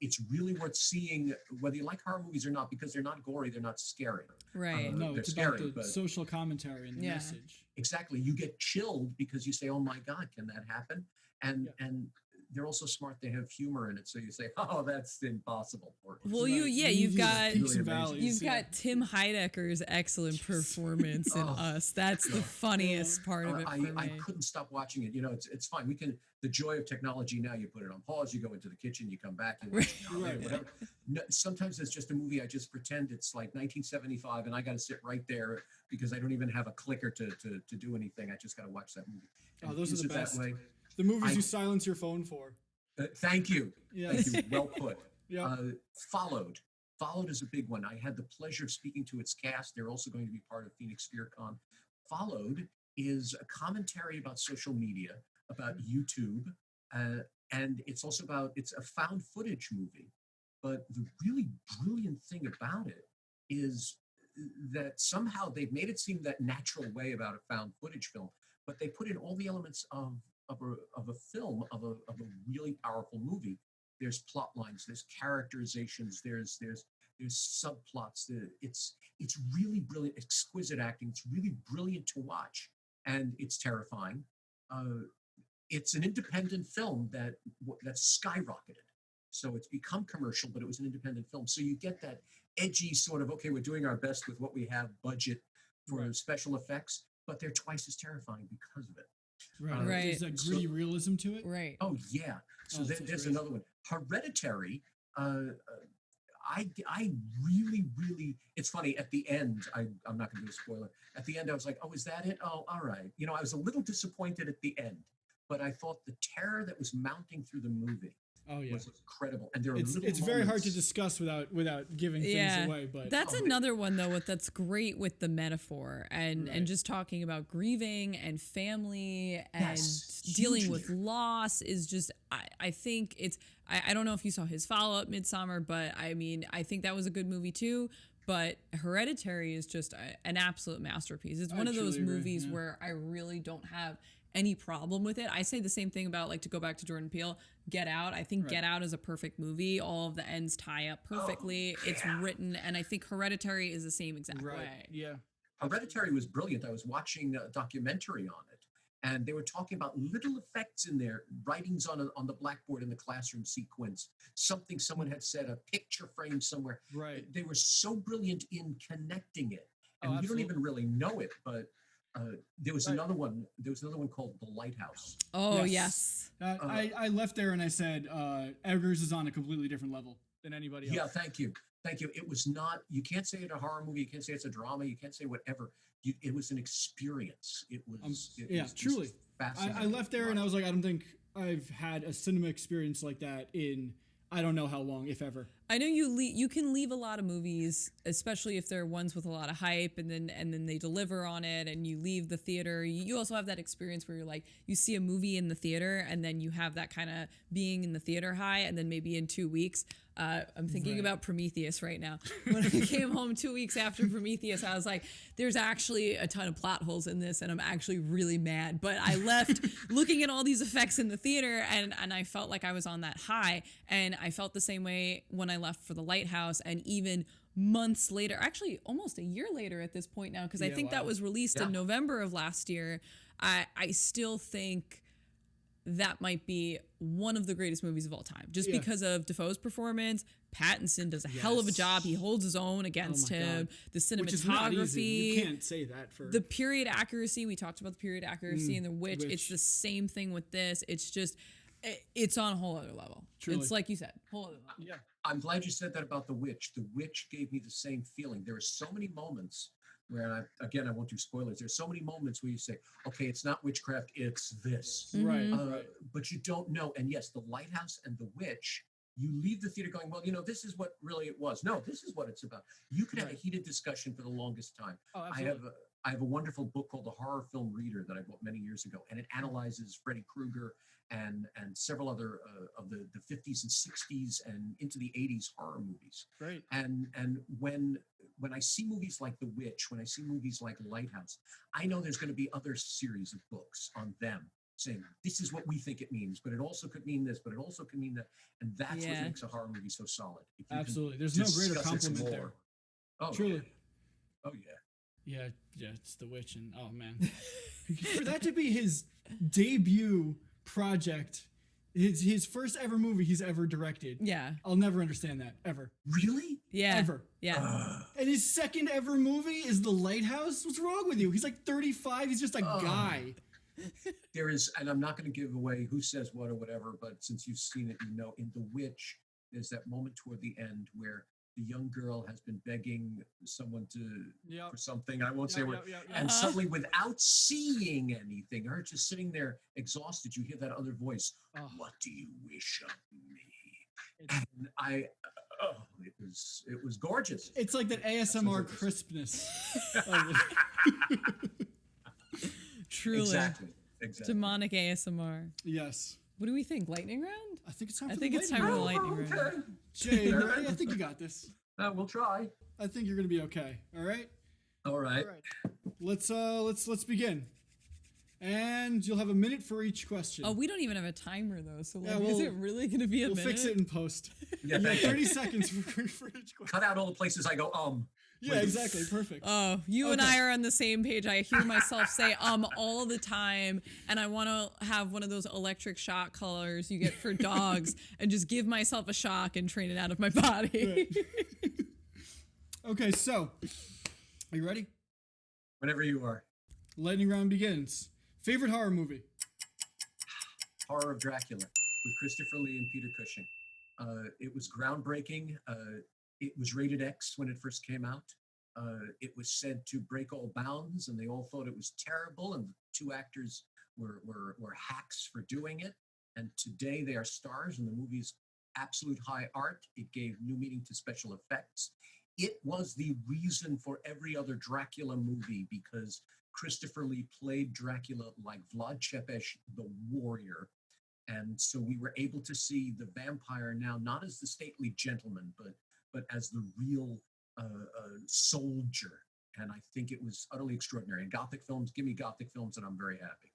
It's really worth seeing, whether you like horror movies or not, because they're not gory, they're not scary. Right. No, they're it's scary, about the social commentary and the message. Exactly. You get chilled because you say, "Oh my God, can that happen?" And they're also smart. They have humor in it, so you say, "Oh, that's impossible." Well, you've got peaks and valleys. You've got Tim Heidecker's excellent performance in Us. That's the funniest part of it for me. I couldn't stop watching it. You know, it's fine. We can. The joy of technology now. You put it on pause. You go into the kitchen. You come back. You watch it later, whatever. No, sometimes it's just a movie. I just pretend it's like 1975, and I got to sit right there because I don't even have a clicker to do anything. I just got to watch that movie. And Those are the best. That way. The movies you silence your phone for. Thank you. Yes. Thank you. Well put. Yeah. Followed is a big one. I had the pleasure of speaking to its cast. They're also going to be part of Phoenix FearCon. Followed is a commentary about social media, about YouTube, and it's a found footage movie. But the really brilliant thing about it is that somehow they've made it seem that natural way about a found footage film, but they put in all the elements of a film, of a really powerful movie. There's plot lines, there's characterizations, there's subplots. It's really brilliant, exquisite acting. It's really brilliant to watch, and it's terrifying. It's an independent film that skyrocketed. So it's become commercial, but it was an independent film. So you get that edgy sort of, okay, we're doing our best with what we have budget for special effects, but they're twice as terrifying because of it. Right. There's that gritty realism to it. Right. Oh yeah. So there's another one. Hereditary. I really. It's funny. At the end, I'm not going to do a spoiler. At the end, I was like, oh, is that it? Oh, all right. You know, I was a little disappointed at the end, but I thought the terror that was mounting through the movie was incredible. And it's very hard to discuss without giving things away. But that's another one though. That's great with the metaphor and just talking about grieving and family and dealing with loss is just. I think it's. I don't know if you saw his follow-up Midsommar, but I mean I think that was a good movie too. But Hereditary is just an absolute masterpiece. It's one of those movies where I really don't have any problem with it. I say the same thing about, like, to go back to Jordan Peele, Get Out. I think Get Out is a perfect movie. All of the ends tie up perfectly. It's written, and I think Hereditary is the same exact way. Yeah. Hereditary was brilliant. I was watching a documentary on it, and they were talking about little effects in there, writings on the blackboard in the classroom sequence, something someone had said, a picture frame somewhere. Right. They were so brilliant in connecting it. And you don't absolutely. even really know it, but There was Right. another one. There was another one called The Lighthouse. Oh Yes. yes. I left there and I said, Eggers is on a completely different level than anybody else. Yeah, thank you. Thank you. It was not, you can't say it's a horror movie. You can't say it's a drama. You can't say whatever. It was an experience. It was, yeah, was just truly. fascinating. I left there and I was like, I don't think I've had a cinema experience like that in I don't know how long, if ever. I know you can leave a lot of movies, especially if they're ones with a lot of hype, and then they deliver on it, and you leave the theater. You also have that experience where you're like, you see a movie in the theater, and then you have that kind of being in the theater high, and then maybe in 2 weeks. I'm thinking about Prometheus right now. When I came home 2 weeks after Prometheus, I was like, there's actually a ton of plot holes in this, and I'm actually really mad. But I left looking at all these effects in the theater, and I felt like I was on that high. And I felt the same way when I left for The Lighthouse, and even months later, actually almost a year later at this point now, because I think that was released in November of last year. I still think that might be one of the greatest movies of all time, just because of Defoe's performance. Pattinson does a hell of a job. He holds his own against him. The cinematography. Which is not easy. You can't say that for... The period accuracy. We talked about the period accuracy in The Witch. It's the same thing with this. It's just, it's on a whole other level. Truly. It's like you said, whole other level. Yeah. I'm glad you said that about The Witch. The Witch gave me the same feeling. There are so many moments where, I won't do spoilers. There's so many moments where you say, okay, it's not witchcraft, it's this. Right. But you don't know. And yes, The Lighthouse and The Witch, you leave the theater going, well, this is what really it was. No, this is what it's about. You could have a heated discussion for the longest time. Oh, I absolutely. have a wonderful book called The Horror Film Reader that I bought many years ago, and it analyzes Freddy Krueger and several other of the 50s and 60s and into the 80s horror movies. Great. And when I see movies like The Witch, when I see movies like Lighthouse, I know there's going to be other series of books on them saying, this is what we think it means, but it also could mean this, but it also could mean that. And that's what makes a horror movie so solid. If you Absolutely. There's no greater compliment there. Oh, truly. Oh, yeah. Yeah, it's The Witch, and oh man. For that to be his debut project, his first ever movie he's ever directed. Yeah. I'll never understand that, ever. Really? Yeah. Ever. Yeah. And his second ever movie is The Lighthouse? What's wrong with you? He's like 35, he's just a guy. There is, and I'm not going to give away who says what or whatever, but since you've seen it, in The Witch, there's that moment toward the end where the young girl has been begging someone for something. I won't say what. And suddenly, without seeing anything, her just sitting there exhausted, you hear that other voice. What do you wish of me? And it was gorgeous. It's like that ASMR crispness. Truly. Exactly. Demonic ASMR. Yes. What do we think? Lightning round? I think it's time for the lightning round. Okay. Jay, you ready? I think you got this. We'll try. I think you're gonna be okay. All right. All right. Let's begin. And you'll have a minute for each question. Oh, we don't even have a timer though, so Yeah, is it really going to be a minute? We'll fix it in post. Yeah, You have thank you. 30 seconds for each question. Cut out all the places I go, Yeah, exactly. Perfect. Oh, you and I are on the same page. I hear myself say all the time, and I want to have one of those electric shock collars you get for dogs and just give myself a shock and train it out of my body. Right. Okay, so are you ready? Whenever you are. Lightning round begins. Favorite horror movie? Horror of Dracula with Christopher Lee and Peter Cushing. It was groundbreaking. It was rated X when it first came out. It was said to break all bounds, and they all thought it was terrible. And the two actors were hacks for doing it. And today they are stars, and the movie's absolute high art. It gave new meaning to special effects. It was the reason for every other Dracula movie because Christopher Lee played Dracula like Vlad Tepes, the warrior. And so we were able to see the vampire now not as the stately gentleman, but as the real soldier. And I think it was utterly extraordinary. And Gothic films, give me Gothic films, and I'm very happy.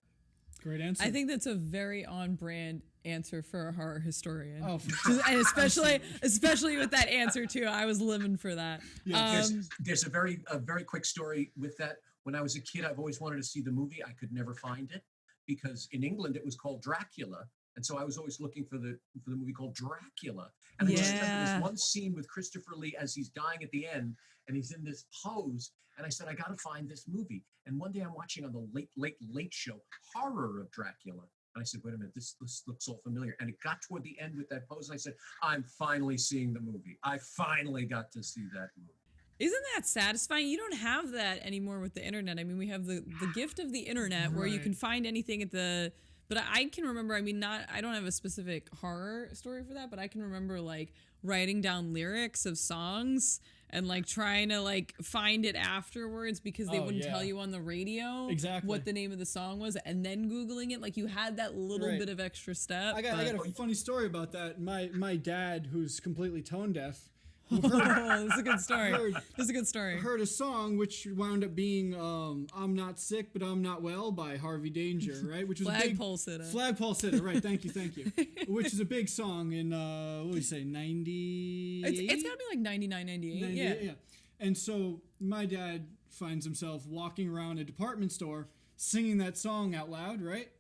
Great answer. I think that's a very on-brand answer for a horror historian. Oh, for sure. And especially with that answer too. I was living for that. Yeah. There's a very quick story with that. When I was a kid, I've always wanted to see the movie. I could never find it because in England it was called Dracula, And so I was always looking for the movie called Dracula. And I just remember this one scene with Christopher Lee as he's dying at the end, and he's in this pose. And I said, I got to find this movie. And one day I'm watching on the late show, Horror of Dracula. And I said, wait a minute, this looks so familiar. And it got toward the end with that pose. And I said, I'm finally seeing the movie. I finally got to see that movie. Isn't that satisfying? You don't have that anymore with the internet. I mean, we have the gift of the internet where you can find anything at the... But I can remember, I mean, I don't have a specific horror story for that, but I can remember like writing down lyrics of songs and like trying to like find it afterwards because they wouldn't tell you on the radio what the name of the song was, and then Googling it. Like you had that little bit of extra step. I got a funny story about that. My dad, who's completely tone deaf, that's a good story. That's a good story. Heard a song which wound up being "I'm Not Sick But I'm Not Well" by Harvey Danger, right? Which was Flagpole Sitta. Flagpole Sitta, right? Thank you. Which is a big song in what do you say, 90? It's gotta be like 99, 98. Yeah. And so my dad finds himself walking around a department store singing that song out loud, right?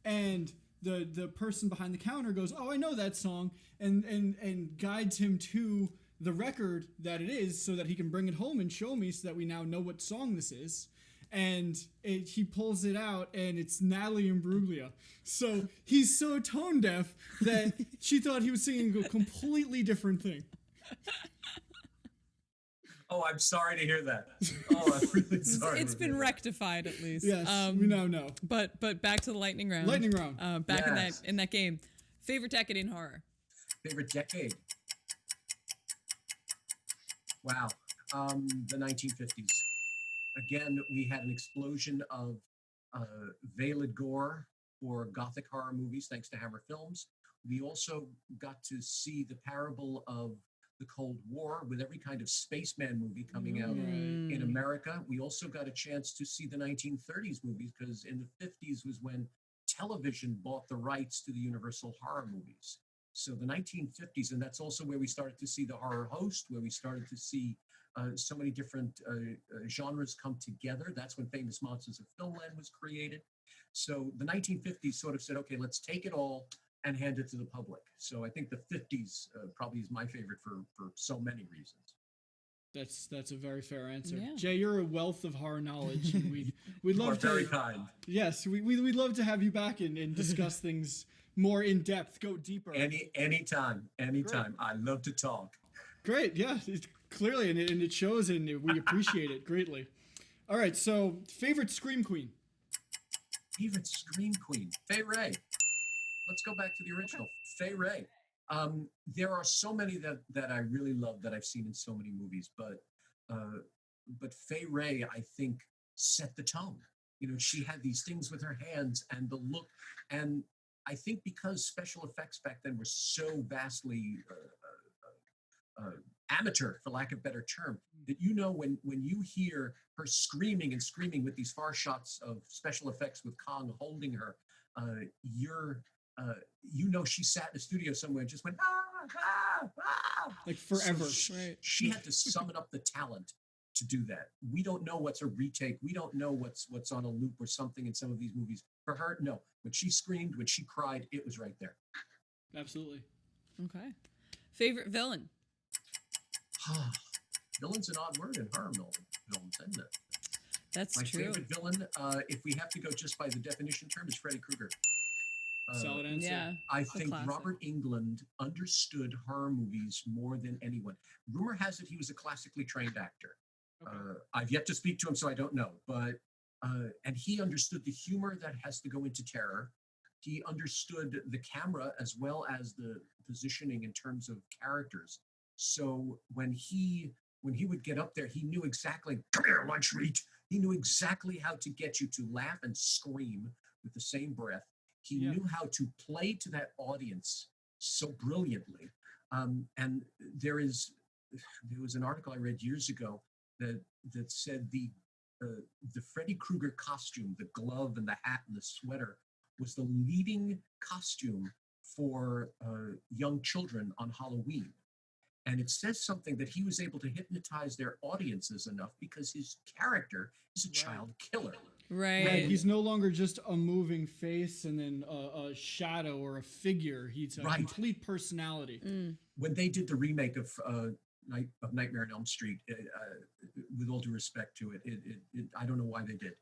And the person behind the counter goes, "Oh, I know that song," and guides him to the record that it is so that he can bring it home and show me so that we now know what song this is. And he pulls it out and it's Natalie Imbruglia. So he's so tone deaf that she thought he was singing a completely different thing. Oh, I'm sorry to hear that. Oh, I'm really sorry. It's been rectified at least. Yes, we now know. But back to the lightning round. Lightning round. Back in that game. Favorite decade in horror? Favorite decade? Wow. The 1950s. Again, we had an explosion of veiled gore for Gothic horror movies, thanks to Hammer Films. We also got to see the parable of the Cold War with every kind of spaceman movie coming out in America. We also got a chance to see the 1930s movies because in the 50s was when television bought the rights to the Universal horror movies. So the 1950s, and that's also where we started to see the horror host, where we started to see so many different genres come together. That's when Famous Monsters of Filmland was created. So the 1950s sort of said, okay, let's take it all and hand it to the public. So I think the 50s probably is my favorite for so many reasons. That's a very fair answer. Yeah. Jay, you're a wealth of horror knowledge. And we'd love to. Very kind. Yes, we'd love to have you back and discuss things more in depth, go deeper. Anytime. Great. I love to talk. Great, yeah, clearly, and it shows, and we appreciate it greatly. All right, so favorite Scream Queen. Favorite Scream Queen, Fay Wray. Let's go back to the original, Fay Wray. There are so many that I really love that I've seen in so many movies, but Fay Wray, I think, set the tone. You know, she had these things with her hands and the look, and I think because special effects back then were so vastly amateur, for lack of a better term, that you know when you hear her screaming with these far shots of special effects with Kong holding her, you know she sat in a studio somewhere and just went like forever. So she had to summon up the talent to do that. We don't know what's a retake. We don't know what's on a loop or something in some of these movies. For her, no. When she screamed, when she cried, it was right there. Absolutely. Okay. Favorite villain? Villain's an odd word in horror films, isn't it? That's My true. favorite villain, if we have to go just by the definition term, is Freddy Krueger. Solid answer. Yeah. I think classic. Robert Englund understood horror movies more than anyone. Rumor has it he was a classically trained actor. Okay. I've yet to speak to him, so I don't know. But and he understood the humor that has to go into terror. He understood the camera as well as the positioning in terms of characters. So when he would get up there, he knew exactly, come here, lunch meat. He knew exactly how to get you to laugh and scream with the same breath. He knew how to play to that audience so brilliantly. And there was an article I read years ago that said the Freddy Krueger costume, the glove and the hat and the sweater, was the leading costume for young children on Halloween. And it says something that he was able to hypnotize their audiences enough because his character is a child killer. Right. Right, he's no longer just a moving face and then a shadow or a figure. He's a Right. complete personality. When they did the remake of Nightmare on Elm Street, with all due respect to it, I don't know why they did.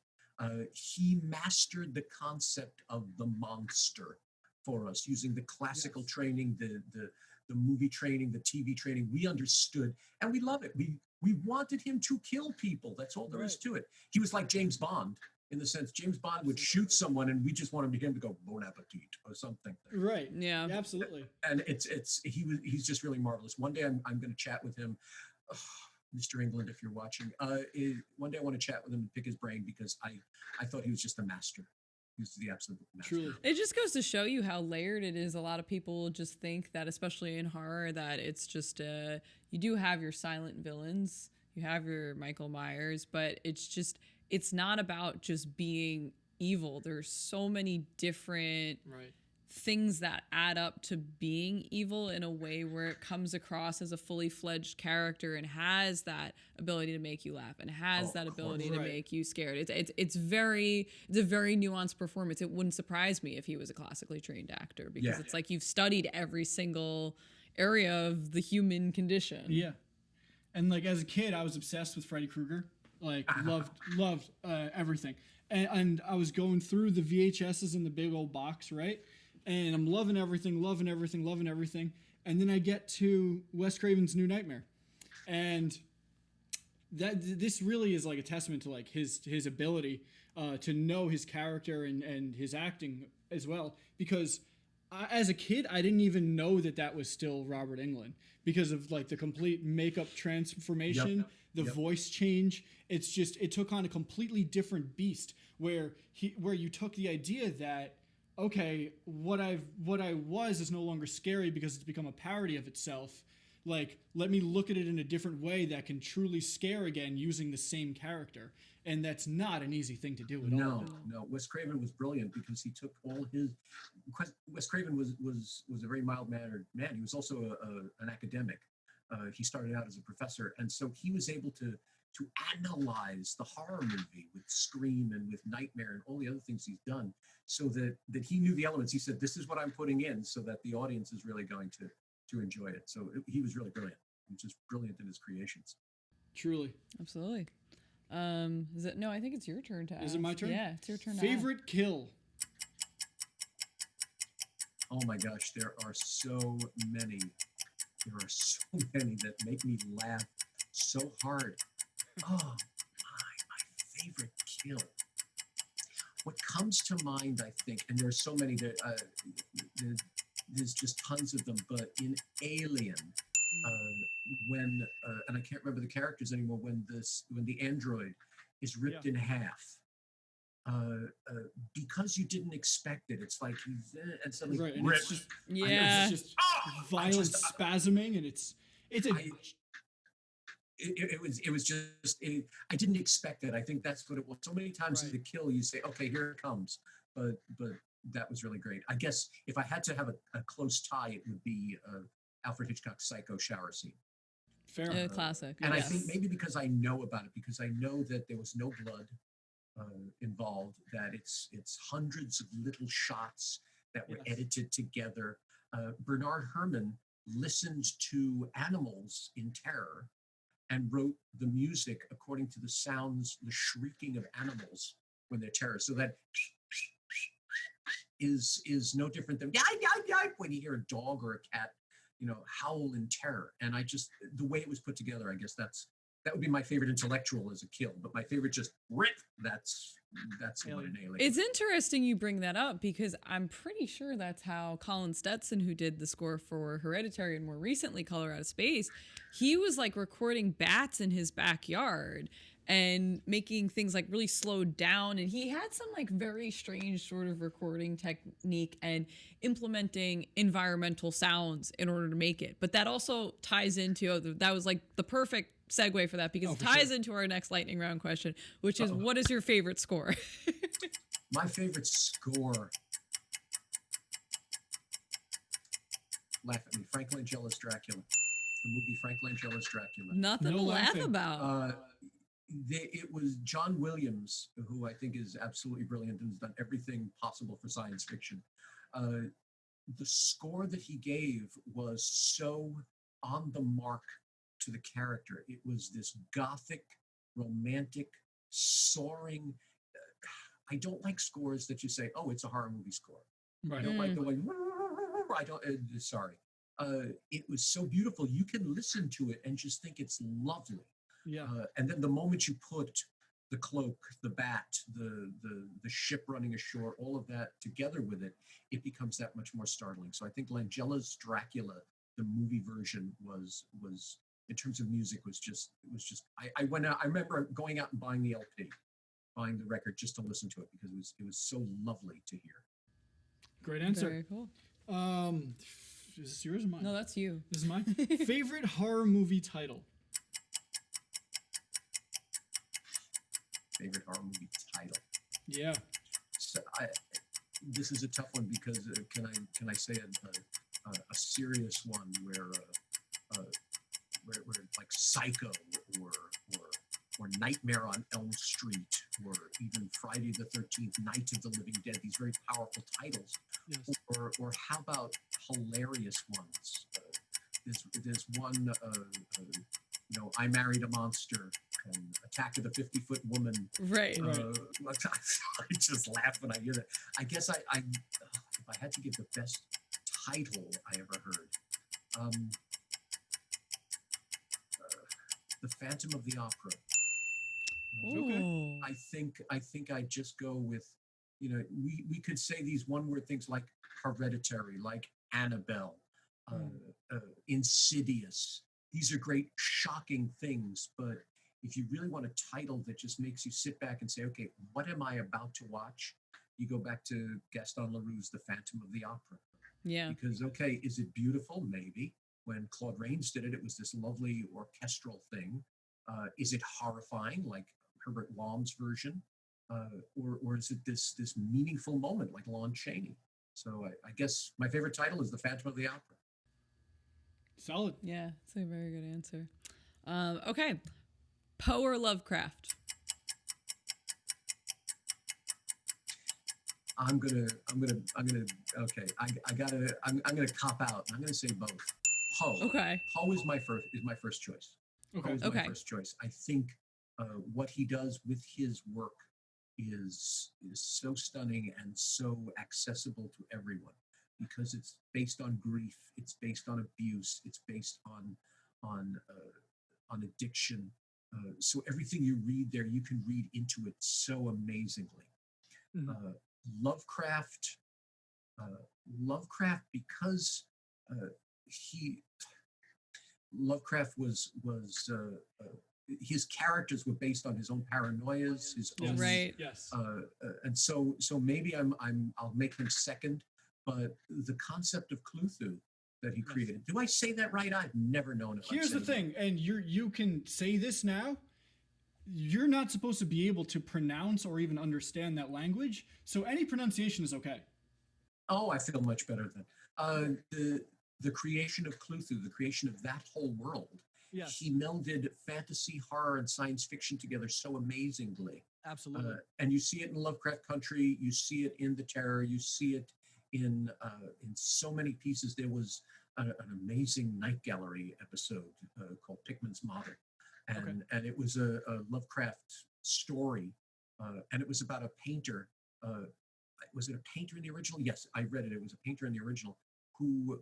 He mastered the concept of the monster for us, using the classical training, the movie training, the TV training. We understood, and we love it. We wanted him to kill people. That's all there is to it. He was like James Bond, in the sense James Bond would shoot someone, and we just wanted him to go bon appetit or something. Right. Yeah. Absolutely. And he's just really marvelous. One day I'm going to chat with him. Oh, Mr. England, if you're watching, one day I want to chat with him and pick his brain, because I thought he was just a master. He was the absolute master. Truly. It just goes to show you how layered it is. A lot of people just think that, especially in horror, that it's just you do have your silent villains, you have your Michael Myers, but it's not about just being evil. There's so many different things that add up to being evil in a way where it comes across as a fully fledged character and has that ability to make you laugh and has that ability to make you scared. It's a very nuanced performance. It wouldn't surprise me if he was a classically trained actor, because it's like you've studied every single area of the human condition. Yeah. And like as a kid, I was obsessed with Freddy Krueger. Like loved everything. And I was going through the VHSs in the big old box, right? And I'm loving everything. And then I get to Wes Craven's New Nightmare. And this really is like a testament to like his ability to know his character and his acting as well. Because as a kid, I didn't even know that was still Robert Englund, because of like the complete makeup transformation, the voice change. It's just, it took on a completely different beast where you took the idea that, okay, what I was is no longer scary because it's become a parody of itself. Like, let me look at it in a different way that can truly scare again using the same character. And that's not an easy thing to do at all. No. Wes Craven was brilliant, because he took all his. Wes Craven was a very mild-mannered man. He was also an academic. He started out as a professor, and so he was able to analyze the horror movie with Scream and with Nightmare and all the other things he's done, so that he knew the elements. He said, "This is what I'm putting in, so that the audience is really going to enjoy it." So he was really brilliant. He was just brilliant in his creations. Truly. Absolutely. Is it? No, I think it's your turn to ask. Is it my turn? Yeah, it's your turn. Favorite kill? Oh my gosh, there are so many. There are so many that make me laugh so hard. Oh, my favorite kill. What comes to mind, I think, and there's so many that there's just tons of them, but in Alien, when and I can't remember the characters anymore, when the android is ripped in half, because you didn't expect it. It's like he's and suddenly and ripped. it's just violent spasming, and it was just I didn't expect it. I think that's what it was. So many times in the kill, you say, "Okay, here it comes," but that was really great. I guess if I had to have a close tie, it would be Alfred Hitchcock's Psycho shower scene. Fair. Classic. And I think maybe because I know about it, because I know that there was no blood involved, that it's hundreds of little shots that were edited together. Bernard Herrmann listened to animals in terror and wrote the music according to the sounds, the shrieking of animals when they're terror. So that is no different than when you hear a dog or a cat, howl in terror. And the way it was put together, I guess that would be my favorite intellectual as a kill, but my favorite just rip. That's the one in Alien. It's interesting you bring that up, because I'm pretty sure that's how Colin Stetson, who did the score for Hereditary and more recently Color Out of Space, he was like recording bats in his backyard and making things like really slowed down. And he had some like very strange sort of recording technique and implementing environmental sounds in order to make it. But that also ties into, that was like the perfect segue for that, because it ties into our next lightning round question, which is, what is your favorite score? My favorite score. Laugh at me. Frank Langella's Dracula. The movie Frank Langella's Dracula. Nothing to laugh about. It was John Williams, who I think is absolutely brilliant and has done everything possible for science fiction. Uh, the score that he gave was so on the mark to the character. It was this gothic, romantic, soaring. I don't like scores that you say, "Oh, it's a horror movie score." I Right. don't like the way. I don't. Sorry. It was so beautiful. You can listen to it and just think it's lovely. Yeah. And then the moment you put the cloak, the bat, the ship running ashore, all of that together with it, it becomes that much more startling. So I think Langella's Dracula, the movie version, was in terms of music was just I went out. I remember going out and buying the LP, buying the record just to listen to it because it was so lovely to hear. Great answer. Very cool. Is this yours or mine? No, that's you. This is mine. Favorite horror movie title? Favorite horror movie title? Yeah. So this is a tough one because can I say a serious one where like Psycho or Nightmare on Elm Street or even Friday the 13th, Night of the Living Dead, these very powerful titles. Yes. Or how about hilarious ones? There's one, I Married a Monster and Attack of the 50-Foot Woman. Right. I just laugh when I hear that. I guess if I had to give the best title I ever heard, The Phantom of the Opera. Okay. I think I'd just go with, we could say these one-word things like Hereditary, like Annabelle, Insidious. These are great, shocking things, but if you really want a title that just makes you sit back and say, okay, what am I about to watch? You go back to Gaston Leroux's The Phantom of the Opera. Yeah. Because, okay, is it beautiful? Maybe. When Claude Rains did it, it was this lovely orchestral thing. Is it horrifying, like Herbert Lom's version? Or is it this meaningful moment, like Lon Chaney? So I guess my favorite title is The Phantom of the Opera. Solid. Yeah, it's a very good answer. Okay. Poe or Lovecraft? I'm gonna okay. I'm gonna cop out. I'm gonna say both. Poe. Okay. Poe is my first choice. Okay. Poe is my first choice. I think what he does with his work is so stunning and so accessible to everyone because it's based on grief, it's based on abuse, it's based on addiction. So everything you read there, you can read into it so amazingly. Mhm. Lovecraft because Lovecraft was his characters were based on his own paranoias, his own Right. Yes. and so maybe I'll make him second, but the concept of Cthulhu that he created. Do I say that right? I've never known it. Here's the thing, and you can say this now. You're not supposed to be able to pronounce or even understand that language, so any pronunciation is okay. Oh, I feel much better then. The creation of Cthulhu, the creation of that whole world. Yes. He melded fantasy, horror, and science fiction together so amazingly. Absolutely. And you see it in Lovecraft Country. You see it in The Terror. You see it in so many pieces. There was an amazing Night Gallery episode called Pickman's Model, and it was a Lovecraft story, and it was about a painter. Was it a painter in the original? Yes, I read it. It was a painter in the original who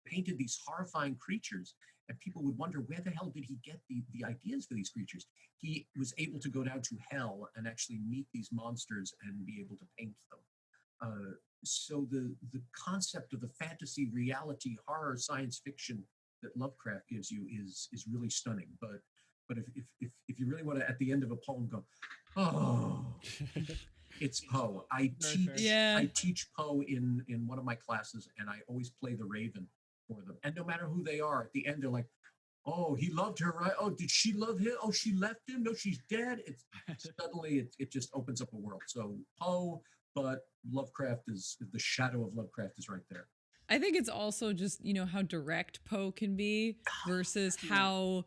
painted these horrifying creatures, and people would wonder where the hell did he get the ideas for these creatures. He was able to go down to hell and actually meet these monsters and be able to paint them. So the concept of the fantasy, reality, horror, science fiction that Lovecraft gives you is really stunning. But if you really want to, at the end of a poem, go, oh, it's Poe. I teach Poe in one of my classes, and I always play the Raven for them. And no matter who they are, at the end they're like, oh, he loved her, right? Oh, did she love him? Oh, she left him? No, she's dead. It's suddenly it just opens up a world. So Poe, but Lovecraft is the shadow of Lovecraft is right there. I think it's also just, how direct Poe can be versus how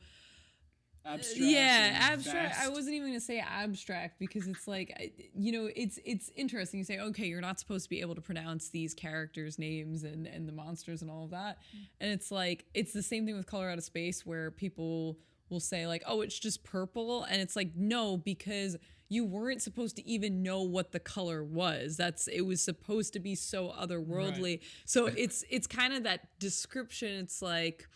abstract. Yeah, and abstract. I vast. wasn't even gonna say abstract because it's like, it's interesting. You say, okay, you're not supposed to be able to pronounce these characters' names and the monsters and all of that, and it's like it's the same thing with Color Out of Space where people will say like, oh, it's just purple, and it's like no, because you weren't supposed to even know what the color was. It was supposed to be so otherworldly. Right. So it's kind of that description. It's like,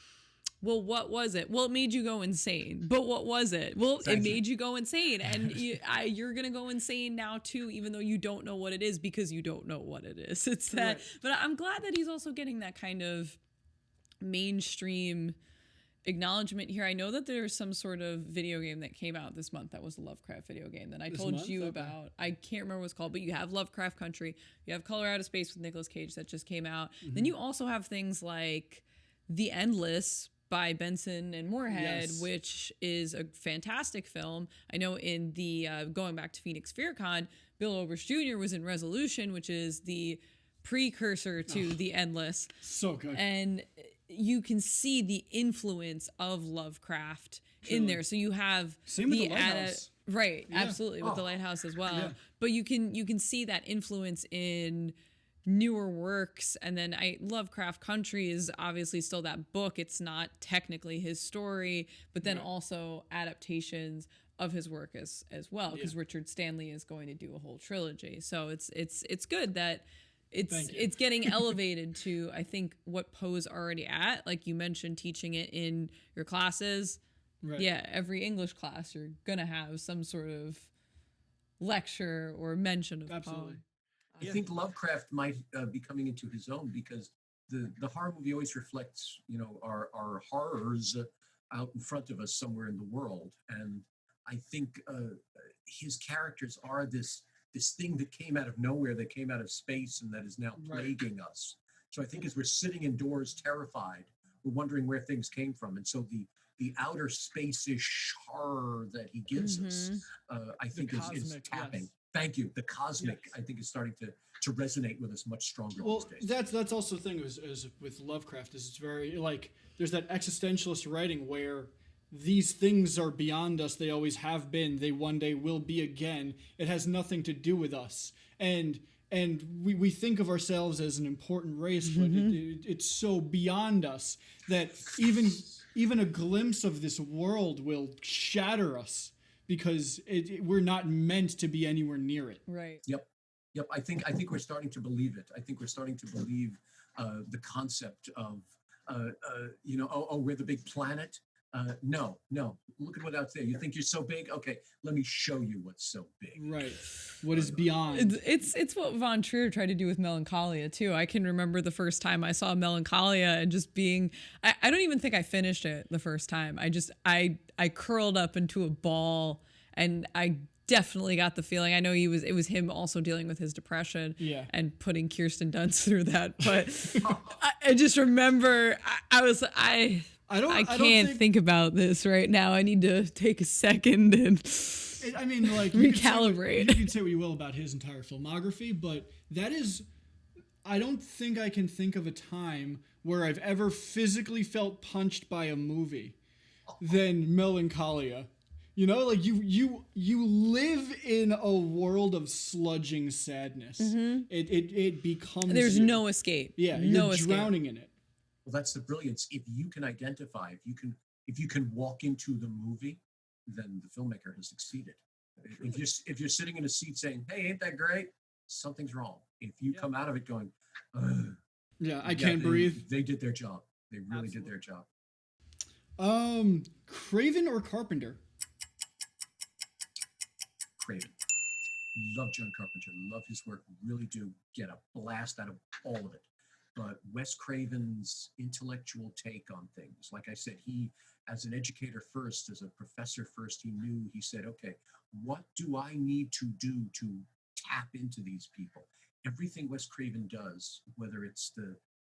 well, what was it? Well, it made you go insane. But what was it? Well, it made you go insane. And you're going to go insane now, too, even though you don't know what it is because you don't know what it is. It's that. Right. But I'm glad that he's also getting that kind of mainstream acknowledgement here. I know that there's some sort of video game that came out this month that was a Lovecraft video game that I told you about. I can't remember what it's called, but you have Lovecraft Country. You have Color Out of Space with Nicolas Cage that just came out. Then you also have things like The Endless by Benson and Moorhead, Yes. which is a fantastic film. I know in the going back to Phoenix FearCon, Bill Oberst Jr. was in Resolution, which is the precursor to The Endless. So good. And you can see the influence of Lovecraft in there. So you have Same with The Lighthouse. Right, absolutely, with The Lighthouse as well. Yeah. But you can see that influence in newer works. And then Lovecraft Country is obviously still that book. It's not technically his story, but then also adaptations of his work as well, because Richard Stanley is going to do a whole trilogy. So it's good that it's getting elevated to, I think, what Poe's already at. Like you mentioned, teaching it in your classes. Right. Yeah, every English class you're gonna have some sort of lecture or mention of Absolutely. Poe. I think Lovecraft might be coming into his own because the horror movie always reflects, our horrors out in front of us somewhere in the world. And I think his characters are this thing that came out of nowhere, that came out of space, and that is now plaguing us. So I think as we're sitting indoors terrified, we're wondering where things came from. And so the outer space-ish horror that he gives us, I think is tapping. Yes. Thank you. The cosmic, I think, is starting to resonate with us much stronger Well, these days. that's also the thing is with Lovecraft is it's very like there's that existentialist writing where these things are beyond us. They always have been. They one day will be again. It has nothing to do with us. And we think of ourselves as an important race, but it's so beyond us that even a glimpse of this world will shatter us because we're not meant to be anywhere near it. Right. Yep. I think we're starting to believe it. I think we're starting to believe the concept of, we're the big planet. No. Look at what's out there. You think you're so big? Okay, let me show you what's so big. Right. What is beyond? It's what Von Trier tried to do with Melancholia too. I can remember the first time I saw Melancholia and just being, I don't even think I finished it the first time. I curled up into a ball, and I definitely got the feeling. I know it was him also dealing with his depression and putting Kirsten Dunst through that. But I just remember I can't think about this right now. I need to take a second and recalibrate. You can say what you will about his entire filmography, but that is, I don't think I can think of a time where I've ever physically felt punched by a movie than Melancholia. Like you live in a world of sludging sadness. It becomes there's you. no escape. Yeah, no you're drowning in it. Well, that's the brilliance. If you can identify, if you can walk into the movie, then the filmmaker has succeeded. If you're sitting in a seat saying, "Hey, ain't that great?" Something's wrong. If you come out of it going, I can't breathe. They did their job. They really did their job. Craven or Carpenter? Craven. Love John Carpenter. Love his work. Really do get a blast out of all of it. But Wes Craven's intellectual take on things, like I said, he, as an educator first, as a professor first, he said, okay, what do I need to do to tap into these people? Everything Wes Craven does, whether it's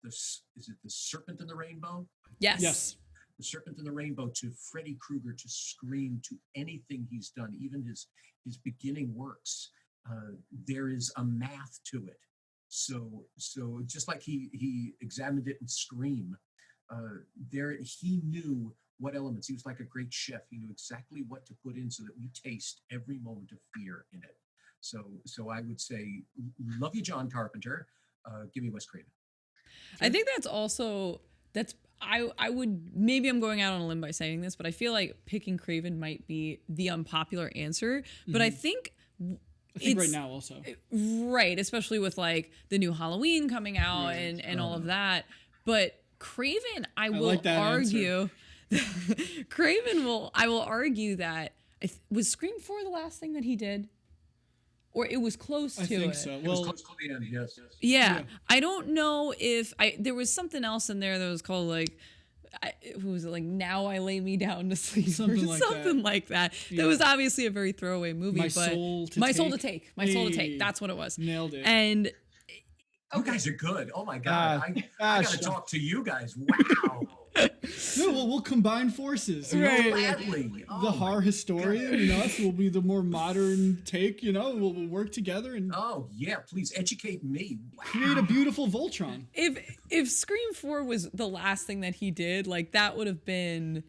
is it the Serpent in the Rainbow? Yes. The Serpent in the Rainbow, to Freddy Krueger, to Scream, to anything he's done, even his beginning works, there is a math to it. So just like he examined it in Scream, he knew what elements. He was like a great chef. He knew exactly what to put in so that we taste every moment of fear in it. So I would say, love you, John Carpenter. Give me Wes Craven. I think I would, maybe I'm going out on a limb by saying this, but I feel like picking Craven might be the unpopular answer. But I think right now also. Right, especially with like the new Halloween coming out and all of that. But Craven, I will like that argue, I will argue that, was Scream 4 the last thing that he did? Or it was close to it. I think so. It was close to the end, yes. Yeah. I don't know if there was something else in there that was called like, who was it, like Now I Lay Me Down to Sleep, something like that. That was obviously a very throwaway movie. My but Soul to My Take. Soul to Take. My Soul to Take. That's what it was. Nailed it. And you guys are good. Oh my God. I got to talk to you guys. Wow. No, we'll combine forces. Gladly. The horror historian and us will be the more modern take, we'll work together and oh yeah, please educate me. Wow. Create a beautiful Voltron. If Scream 4 was the last thing that he did, like that would have been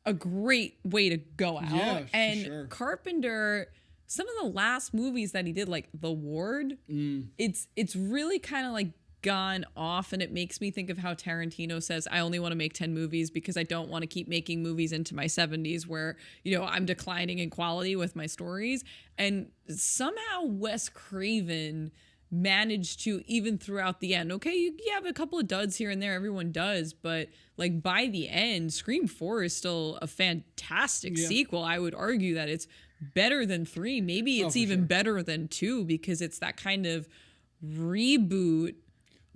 a great way to go out. Yeah, and sure. Carpenter, some of the last movies that he did, like The Ward, it's really kind of like gone off, and it makes me think of how Tarantino says, I only want to make 10 movies because I don't want to keep making movies into my 70s where, I'm declining in quality with my stories. And somehow Wes Craven managed to, even throughout the end, okay, you have a couple of duds here and there, everyone does, but like by the end, Scream 4 is still a fantastic sequel. I would argue that it's better than 3. Maybe it's even better than 2 because it's that kind of reboot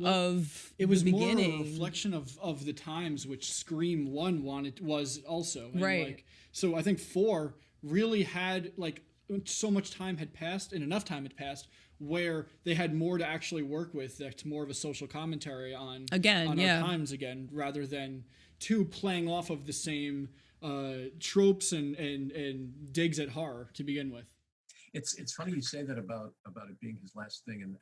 of it was the more beginning. a reflection of the times, which Scream 1 was also. And right. So I think 4 really had so much time had passed and enough time had passed where they had more to actually work with. That's more of a social commentary on our times again, rather than 2 playing off of the same tropes and digs at horror to begin with. It's funny you say that about it being his last thing and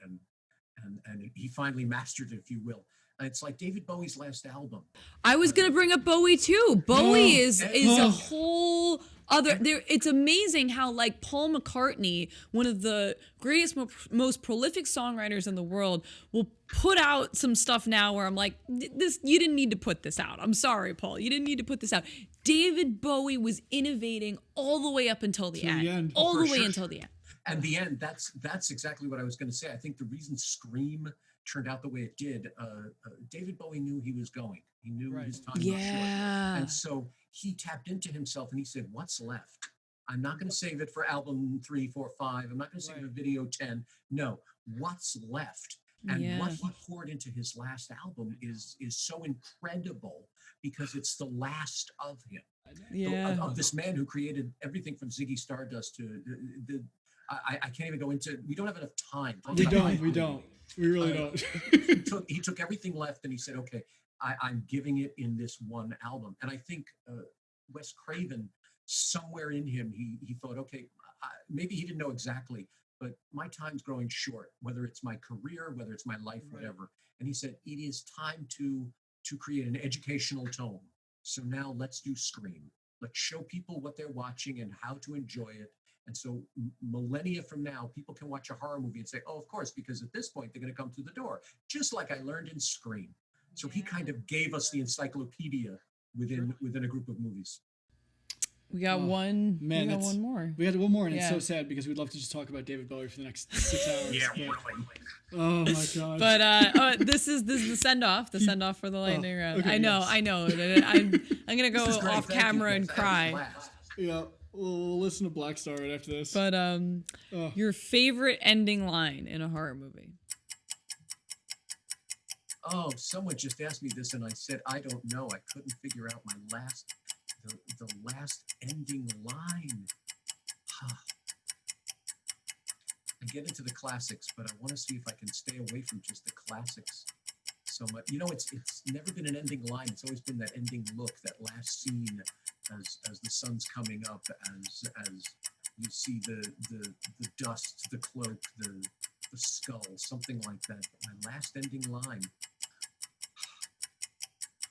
he finally mastered it, if you will. It's like David Bowie's last album. I was gonna bring up Bowie too. Bowie is a whole other. It's amazing how like Paul McCartney, one of the greatest, most prolific songwriters in the world, will put out some stuff now where I'm like, this, you didn't need to put this out. I'm sorry, Paul, you didn't need to put this out. David Bowie was innovating all the way up until the end. All the way until the end. And the end, that's exactly what I was going to say. I think the reason Scream turned out the way it did, David Bowie knew he was going. He knew his time was short. And so he tapped into himself and he said, what's left? I'm not going to save it for album 3, 4, 5. I'm not going to save it for video 10. No, what's left? And what he poured into his last album is so incredible because it's the last of him. Of this man who created everything from Ziggy Stardust to I can't even go into. We don't have enough time. We don't. We really don't. He took everything left and he said, "Okay, I'm giving it in this one album." And I think Wes Craven, somewhere in him, he thought, "Okay, maybe he didn't know exactly, but my time's growing short. Whether it's my career, whether it's my life, whatever." And he said, "It is time to create an educational tone. So now let's do Scream. Let's show people what they're watching and how to enjoy it." And so millennia from now, people can watch a horror movie and say, oh, of course, because at this point, they're going to come through the door, just like I learned in Scream. So he kind of gave us the encyclopedia within a group of movies. We got one. Man, we got one more. We got one more, and it's so sad because we'd love to just talk about David Bowie for the next 6 hours. Really. Oh my god. But this is the send off. The send off for the lightning round. Okay, I know. I'm gonna go off camera and cry. Yeah. We'll listen to Black Star right after this. But your favorite ending line in a horror movie? Oh, someone just asked me this, and I said I don't know. I couldn't figure out my the last ending line. I get into the classics, but I want to see if I can stay away from just the classics so much. It's never been an ending line. It's always been that ending look, that last scene. As the sun's coming up, as you see the dust, the cloak, the skull, something like that. My last ending line.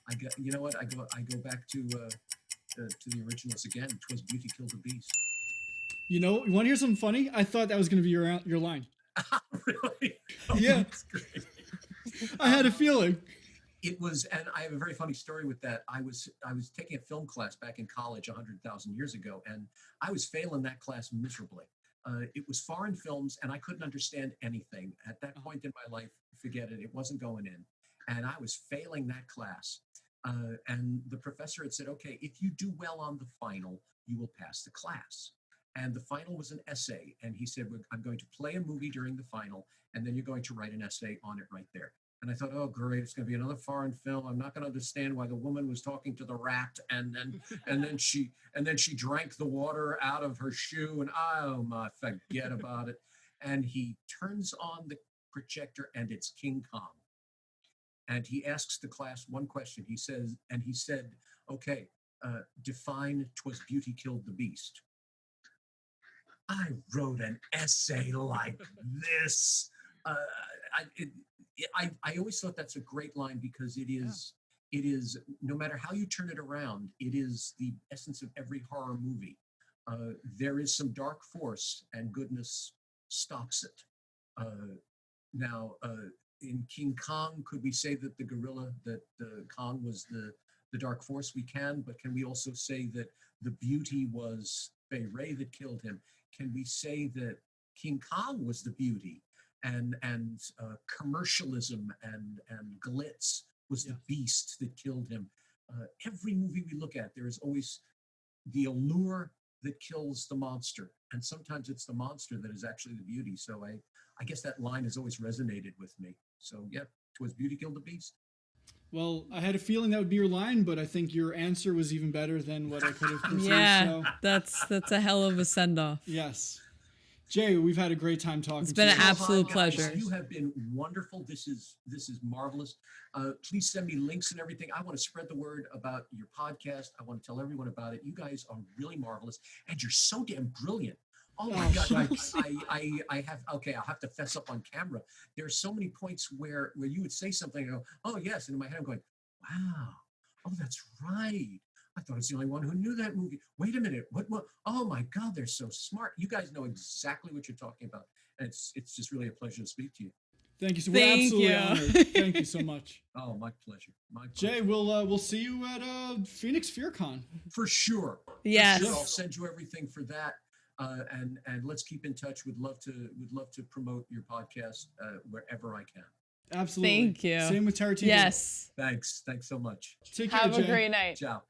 I go back to to the originals again. 'Twas beauty killed the beast. You know, you want to hear something funny? I thought that was going to be your line. Really? Oh, Yeah. that's great. I had a feeling. It was, and I have a very funny story with that. I was taking a film class back in college 100,000 years ago, and I was failing that class miserably. It was foreign films, and I couldn't understand anything at that point in my life. Forget it; it wasn't going in, and I was failing that class. And the professor had said, "Okay, if you do well on the final, you will pass the class." And the final was an essay, and he said, "I'm going to play a movie during the final, and then you're going to write an essay on it right there." And I thought, oh, great, it's going to be another foreign film. I'm not going to understand why the woman was talking to the rat, and then she drank the water out of her shoe, and oh my, forget about it. And he turns on the projector, and it's King Kong. And he asks the class one question. He said, okay, define 'twas beauty killed the beast. I wrote an essay like this. I always thought that's a great line because it is no matter how you turn it around, it is the essence of every horror movie. There is some dark force and goodness stops it. Now, in King Kong, could we say that the gorilla, that Kong was the dark force? We can, but can we also say that the beauty was Fay Ray that killed him? Can we say that King Kong was the beauty? And commercialism and glitz was the beast that killed him. Every movie we look at, there is always the allure that kills the monster, and sometimes it's the monster that is actually the beauty. So I guess that line has always resonated with me. So yeah, 'twas beauty killed the beast. Well, I had a feeling that would be your line, but I think your answer was even better than what I could have perceived. Yeah, So, that's a hell of a send off. yes. Jay, we've had a great time talking. It's been to an you. absolute Guys, pleasure. you have been wonderful. This is marvelous. Please send me links and everything. I want to spread the word about your podcast. I want to tell everyone about it. You guys are really marvelous, and you're so damn brilliant. Oh my God! shucks. I have okay. I'll have to fess up on camera. There are so many points where you would say something and go, "Oh yes," and in my head I'm going, "Wow, oh that's right. I thought I was the only one who knew that movie. Wait a minute. What? Oh my God, they're so smart. You guys know exactly what you're talking about. And it's just really a pleasure to speak to you. Thank you. So Thank we're absolutely you. honored. Thank you so much. Oh, my pleasure. My pleasure. Jay, we'll see you at Phoenix FearCon. For sure. Yes. For sure. I'll send you everything for that. And let's keep in touch. We'd love to promote your podcast wherever I can. Absolutely. Thank you. Same with TerrorTV. Yes. Thanks so much. Take care, Have Jay. a great night. Ciao.